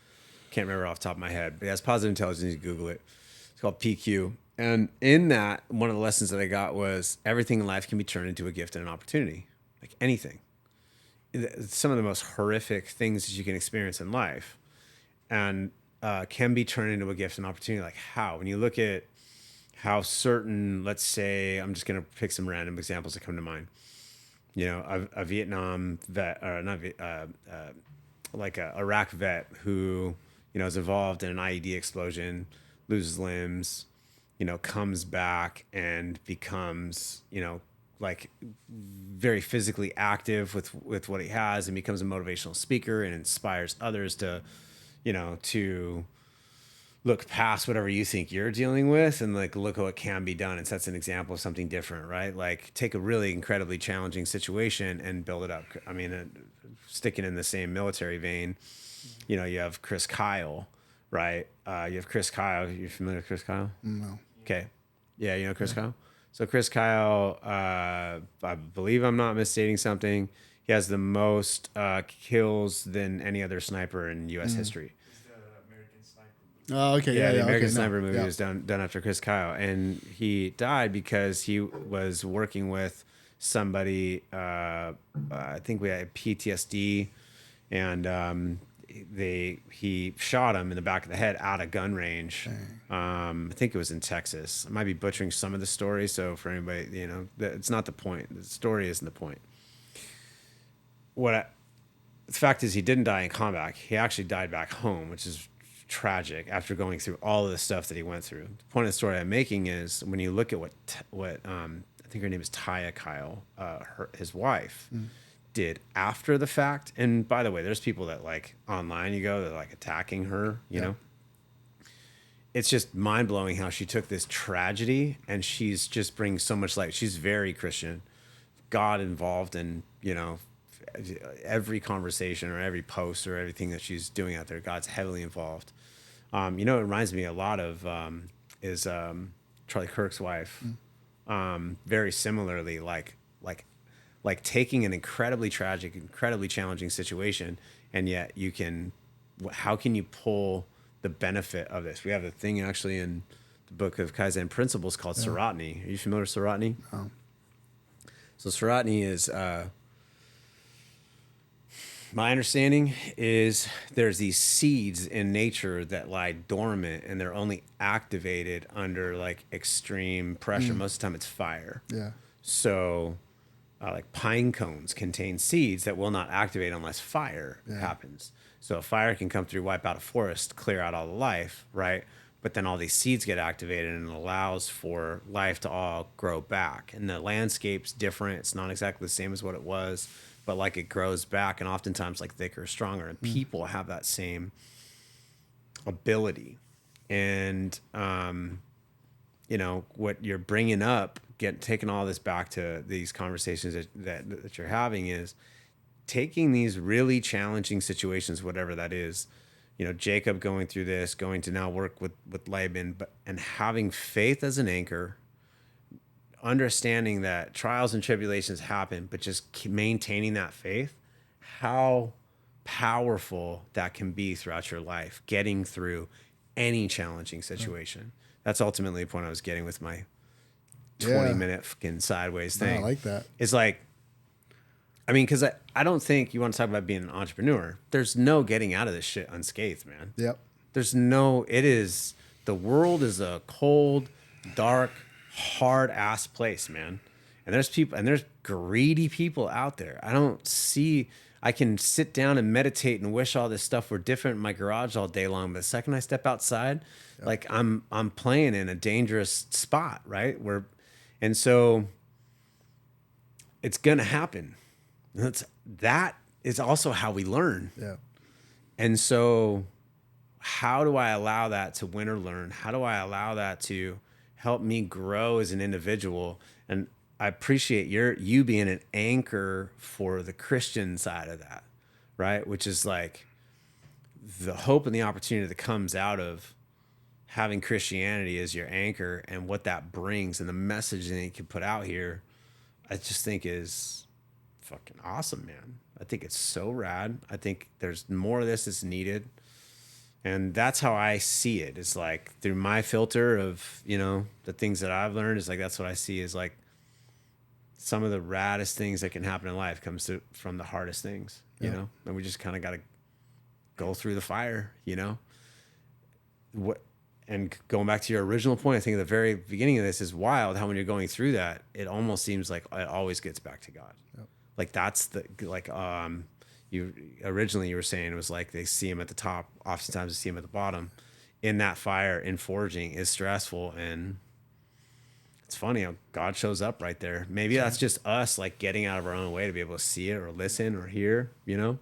Can't remember off the top of my head. But he has Positive Intelligence. You Google it. It's called PQ. And in that, one of the lessons that I got was everything in life can be turned into a gift and an opportunity. Like anything. Some of the most horrific things that you can experience in life and can be turned into a gift and opportunity. Like how? When you look at how certain, let's say, I'm just going to pick some random examples that come to mind. A Vietnam vet, or not, like a Iraq vet who, is involved in an IED explosion, loses limbs, comes back and becomes, like very physically active with what he has, and becomes a motivational speaker and inspires others to, to look past whatever you think you're dealing with and like look at what can be done, and sets an example of something different, right? Like take a really incredibly challenging situation and build it up. I mean, sticking in the same military vein, you have Chris Kyle, right? You have Chris Kyle. You familiar with Chris Kyle? No. Okay. Yeah, you know Chris Kyle? So Chris Kyle, I believe I'm not misstating something. He has the most kills than any other sniper in U.S. history. It's the American Sniper movie. Oh, okay. Yeah, the Yeah. American Okay, no. Sniper movie Yeah. was done after Chris Kyle, and he died because he was working with somebody. I think we had PTSD, and he shot him in the back of the head out of gun range. I think it was in Texas. I might be butchering some of the story, so for anybody, it's not the point. The story isn't the point. The fact is, he didn't die in combat. He actually died back home, which is tragic after going through all of the stuff that he went through. The point of the story I'm making is when you look at what I think her name is Taya Kyle, his wife, did after the fact. And by the way, there's people that like online you go, they're like attacking her, you know. It's just mind blowing how she took this tragedy and she's just bringing so much light. She's very Christian, God involved in, every conversation or every post or everything that she's doing out there. God's heavily involved. It reminds me a lot of is Charlie Kirk's wife. Very similarly, like taking an incredibly tragic, incredibly challenging situation, and yet how can you pull the benefit of this? We have a thing actually in the book of Kaizen Principles called Saratni. Are you familiar with Saratni? No. So Saratni is, my understanding is there's these seeds in nature that lie dormant and they're only activated under like extreme pressure. Most of the time it's fire. Yeah. So like pine cones contain seeds that will not activate unless fire happens. So a fire can come through, wipe out a forest, clear out all the life, right? But then all these seeds get activated and it allows for life to all grow back. And the landscape's different. It's not exactly the same as what it was, but like it grows back and oftentimes like thicker, stronger. And people have that same ability. And, what you're bringing up, taking all this back to these conversations that you're having is taking these really challenging situations, whatever that is, Jacob going through this, going to now work with Laban, and having faith as an anchor, understanding that trials and tribulations happen, but just maintaining that faith, how powerful that can be throughout your life, getting through any challenging situation. That's ultimately the point I was getting with my 20-minute fucking sideways thing. I like that. It's like, because I don't think you want to talk about being an entrepreneur. There's no getting out of this shit unscathed, man. Yep. The world is a cold, dark, hard ass place, man. And there's greedy people out there. I can sit down and meditate and wish all this stuff were different in my garage all day long. But the second I step outside, like I'm playing in a dangerous spot, right? And so it's going to happen. That is also how we learn. Yeah. And so how do I allow that to win or learn? How do I allow that to help me grow as an individual? And I appreciate you being an anchor for the Christian side of that, right? Which is like the hope and the opportunity that comes out of having Christianity as your anchor and what that brings and the message that you can put out here. I just think is fucking awesome, man. I think it's so rad. I think there's more of this that's needed. And that's how I see it. It's like through my filter of, the things that I've learned is like, that's what I see is like some of the raddest things that can happen in life comes from the hardest things, you know, and we just kind of got to go through the fire, and going back to your original point, I think at the very beginning of this is wild how when you're going through that, it almost seems like it always gets back to God. Yep. Like that's you were saying it was like they see him at the top, oftentimes they see him at the bottom. In that fire, in forging is stressful and it's funny how God shows up right there. Maybe that's just us like getting out of our own way to be able to see it or listen or hear, you know?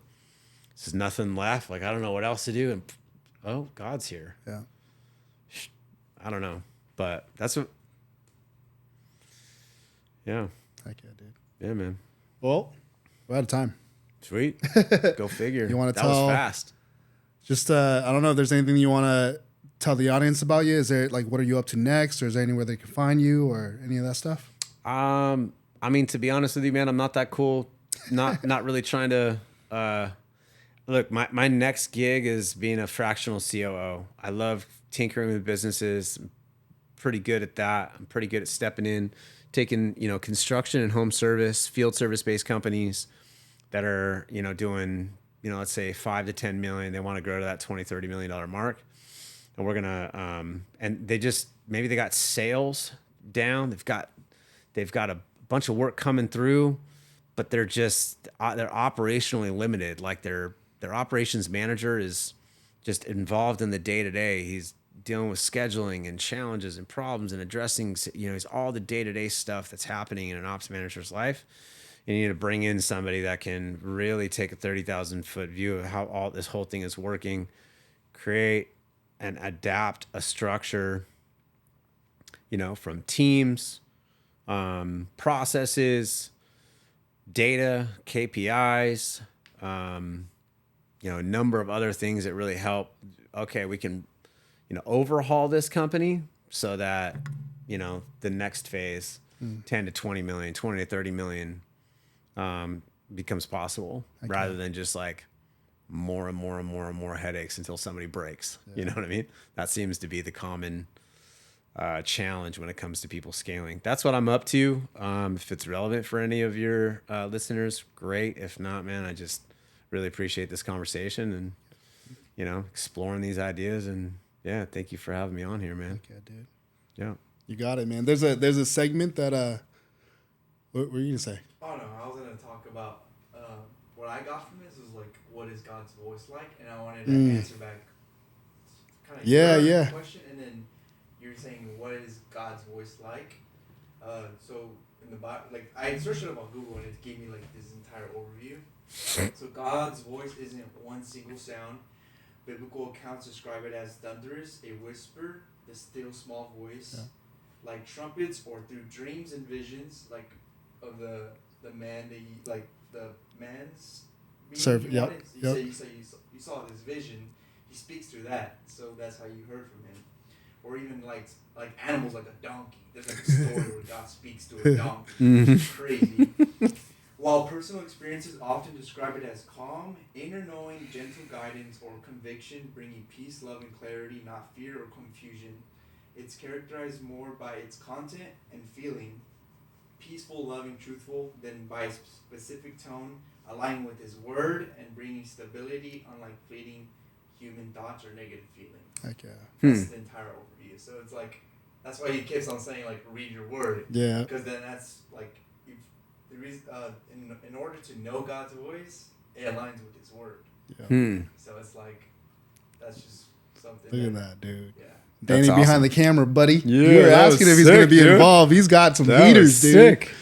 There's nothing left. Like, I don't know what else to do. And oh, God's here. Yeah. I don't know. But that's what, yeah. Heck yeah, dude. Yeah, man. Well, we're out of time. Sweet. Go figure. You wanna that tell- was fast. Just, I don't know if there's anything you want to tell the audience about you. Is there, like, what are you up to next? Or is there anywhere they can find you or any of that stuff? I mean, to be honest with you, man, I'm not that cool. Not really trying to look, my next gig is being a fractional COO. I love tinkering with businesses. I'm pretty good at that. I'm pretty good at stepping in, taking, construction and home service, field service based companies that are, doing, let's say 5 to 10 million. They want to grow to that 20, $30 million mark. And we're going to, and maybe they got sales down. They've got a bunch of work coming through, but they're operationally limited. Like their operations manager is just involved in the day to day. He's dealing with scheduling and challenges and problems and addressing, it's all the day to day stuff that's happening in an ops manager's life. You need to bring in somebody that can really take a 30,000 foot view of how all this whole thing is working, create and adapt a structure, from teams, processes, data, KPIs, a number of other things that really help. Okay, we can, overhaul this company so that, the next phase, 10 to 20 million, 20 to 30 million, becomes possible rather than just like more and more and more and more headaches until somebody breaks. Yeah. You know what I mean? That seems to be the common challenge when it comes to people scaling. That's what I'm up to. If it's relevant for any of your listeners, great. If not, man, I just really appreciate this conversation and, exploring these ideas. And yeah, thank you for having me on here, man. Yeah, dude. Yeah. You got it, man. There's a segment that, what were you going to say? Oh, no, I was going to talk about what I got from this is like, what is God's voice like? And I wanted to answer back kind of your question. And then you're saying, what is God's voice like? So in the Bible, like I searched it up on Google and it gave me like this entire overview. So God's voice isn't one single sound. Biblical accounts describe it as thunderous, a whisper, the still small voice, like trumpets, or through dreams and visions, like of the man that the man's Serve. Yep. You saw this vision. He speaks through that, so that's how you heard from him. Or even like animals, like a donkey. There's like a story where God speaks to a donkey. It's crazy. While personal experiences often describe it as calm, inner knowing, gentle guidance, or conviction, bringing peace, love, and clarity, not fear or confusion, it's characterized more by its content and feeling, peaceful, loving, truthful, than by a specific tone, aligning with His Word and bringing stability, unlike fleeting human thoughts or negative feeling. Heck yeah. That's the entire overview. So it's like, that's why He keeps on saying, like, read your Word. Yeah. Because then that's, like, in order to know God's voice, it aligns with His Word. Yeah. So it's like, that's just something. Look at that, dude. Yeah. Danny That's behind awesome. the camera, buddy. Yeah, you were that asking was if he's going to sick, be dude. involved. He's got some That heaters, was dude. sick.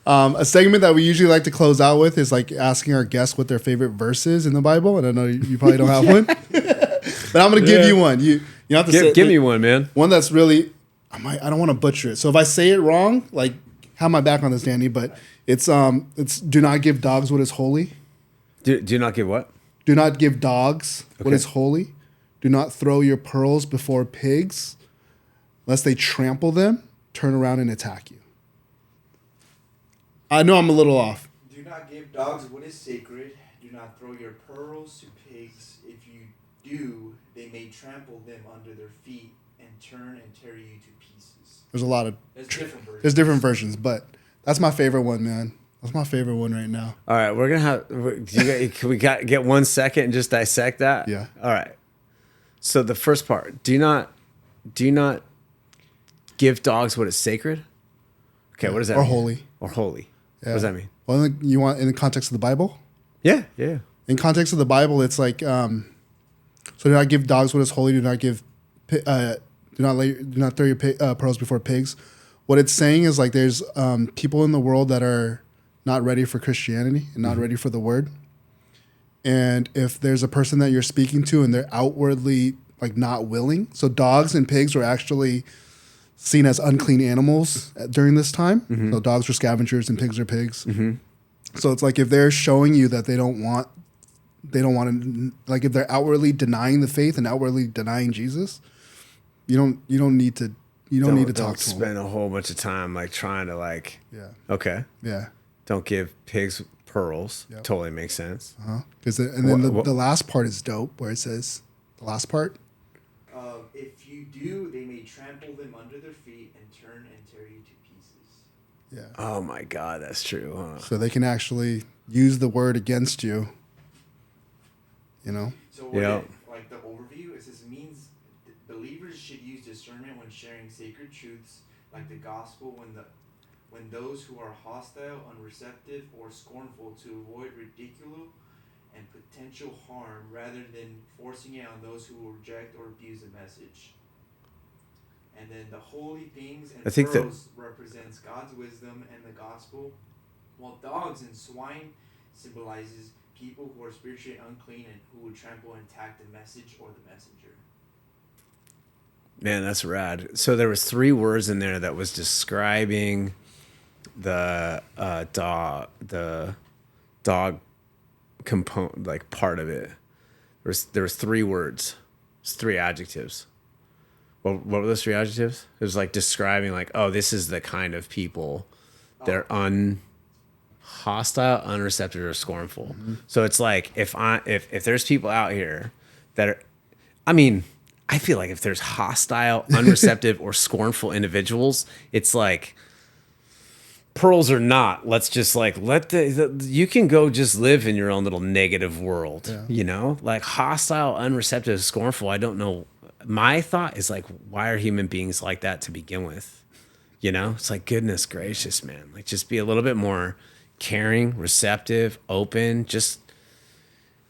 A segment that we usually like to close out with is like asking our guests what their favorite verse is in the Bible. And I know you probably don't have one, but I'm going to give you one. You have to Give me one, man. one that's really. I don't want to butcher it. So if I say it wrong, like have my back on this, Danny. But it's do not give dogs what is holy. Do not give what? Do not give dogs what Okay. is holy. Do not throw your pearls before pigs, lest they trample them, turn around and attack you. I know I'm a little off. Do not give dogs what is sacred. Do not throw your pearls to pigs. If you do, they may trample them under their feet and turn and tear you to pieces. There's a lot of There's different versions. but that's my favorite one, man. That's my favorite one right now. All right, we're gonna have. Can we get 1 second and just dissect that? Yeah. All right. So the first part: do not give dogs what is sacred. Okay, what does that Or mean? holy. Or holy. Yeah. What does that mean? Well, you want in the context of the Bible? Yeah. Yeah. In context of the Bible, it's like so do not give dogs what is holy. Do not give do not throw your pearls before pigs. what it's saying is like there's people in the world that are not ready for Christianity and not ready for the word. And if there's a person that you're speaking to and they're outwardly like not willing, so dogs and pigs were actually seen as unclean animals during this time. So dogs are scavengers and pigs are pigs. So it's like if they're showing you that they don't want to, like if they're outwardly denying the faith and outwardly denying Jesus, you don't need to talk to them. Spend a whole bunch of time like trying to like. Yeah. Okay. Yeah. Don't give pigs pearls. Yep. Totally makes sense. And then the last part is dope, where it says the last part. If you do, they may trample them under their feet and turn and tear you to pieces. Yeah. Oh my God, that's true, huh? So they can actually use the word against you. You know. So like the overview, it says means believers should use discernment when sharing sacred truths like the gospel when those who are hostile, unreceptive, or scornful to avoid ridicule and potential harm rather than forcing it on those who will reject or abuse the message. And then the holy things and pearls represents God's wisdom and the gospel, while dogs and swine symbolizes people who are spiritually unclean and who would trample and attack the message or the messenger. Man, that's rad. So there was 3 words in there that was describing the dog component, like part of it. There was 3 words. It's 3 adjectives. What were those 3 adjectives? It was like describing like, oh, this is the kind of people. They're hostile, unreceptive, or scornful. So it's like if there's people out here that are, I mean, I feel like if there's hostile, unreceptive, or scornful individuals, it's like pearls or not. Let's just like you can go just live in your own little negative world, you know, like hostile, unreceptive, scornful. I don't know. My thought is like, why are human beings like that to begin with? You know, it's like, goodness gracious, man, like just be a little bit more caring, receptive, open, just,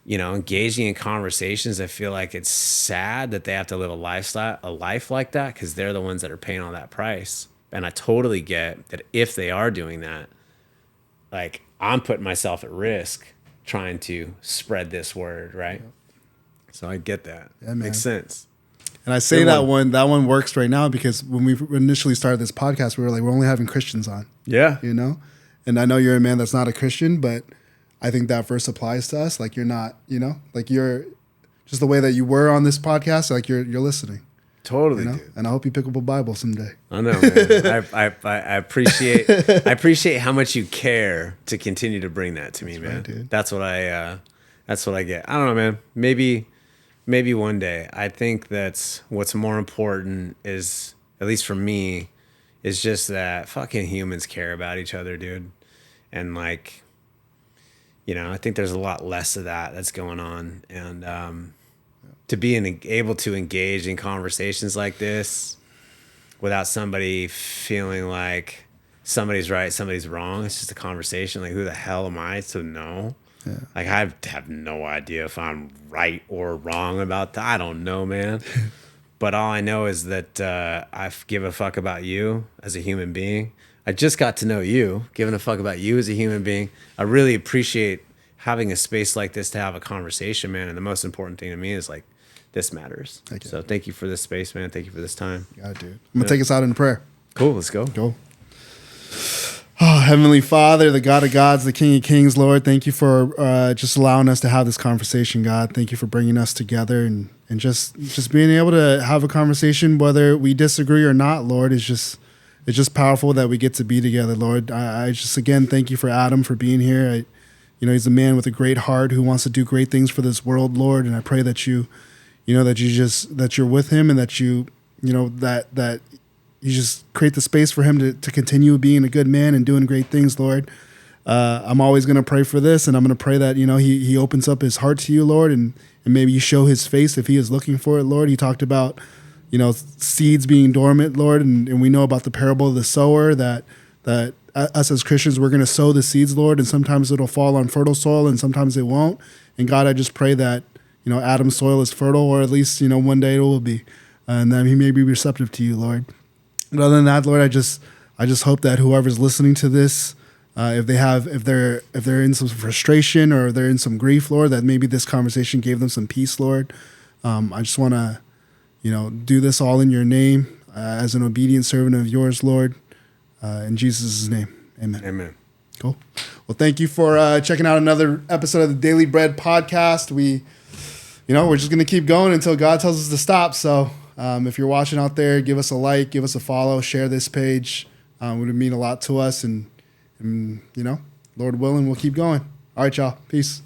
you know, engaging in conversations. I feel like it's sad that they have to live a life like that because they're the ones that are paying all that price. And I totally get that if they are doing that, like I'm putting myself at risk trying to spread this word, right? Yeah. So I get that. Yeah, makes sense. And I say that one works right now because when we initially started this podcast, we were like, we're only having Christians on. Yeah. You know? And I know you're a man that's not a Christian, but I think that verse applies to us. Like you're not, you know, like you're just the way that you were on this podcast, like you're listening. Totally, you know? Dude. And I hope you pick up a Bible someday. I know, man. I appreciate how much you care to continue to bring that to me, man. Right, dude. That's what I get. I don't know, man. Maybe one day. I think that's what's more important is, at least for me, is just that fucking humans care about each other, dude. And like, you know, I think there's a lot less of that's going on. And to be able to engage in conversations like this without somebody feeling like somebody's right, somebody's wrong. It's just a conversation. Like, who the hell am I to know? Yeah. Like, I have no idea if I'm right or wrong about that. I don't know, man. But all I know is that I give a fuck about you as a human being. I just got to know you, giving a fuck about you as a human being. I really appreciate having a space like this to have a conversation, man. And the most important thing to me is like, this matters. So thank you for this space, man. Thank you for this time. Yeah, dude. I'm going to take us out in prayer. Cool. Let's go. Go. Oh, Heavenly Father, the God of gods, the King of kings, Lord, thank you for just allowing us to have this conversation, God. Thank you for bringing us together and just being able to have a conversation, whether we disagree or not, Lord, it's just powerful that we get to be together, Lord. I just, again, thank you for Adam for being here. You know, he's a man with a great heart who wants to do great things for this world, Lord, and I pray that that you're with him and that you just create the space for him to continue being a good man and doing great things, Lord. I'm always going to pray for this, and I'm going to pray that, you know, he opens up his heart to you, Lord, and maybe you show his face if he is looking for it, Lord. He talked about, you know, seeds being dormant, Lord, and we know about the parable of the sower that us as Christians, we're going to sow the seeds, Lord, and sometimes it'll fall on fertile soil and sometimes it won't. And God, I just pray that, you know, Adam's soil is fertile, or at least, you know, one day it will be, and that he may be receptive to you, Lord. But other than that, Lord, I just I just hope that whoever's listening to this, if they're in some frustration or they're in some grief, Lord, that maybe this conversation gave them some peace, Lord. I just want to, do this all in your name as an obedient servant of yours, Lord. In Jesus' name, amen. Amen. Cool. Well, thank you for checking out another episode of the Daily Bread podcast. We're just going to keep going until God tells us to stop. So if you're watching out there, give us a like, give us a follow, share this page. It would mean a lot to us. And Lord willing, we'll keep going. All right, y'all. Peace.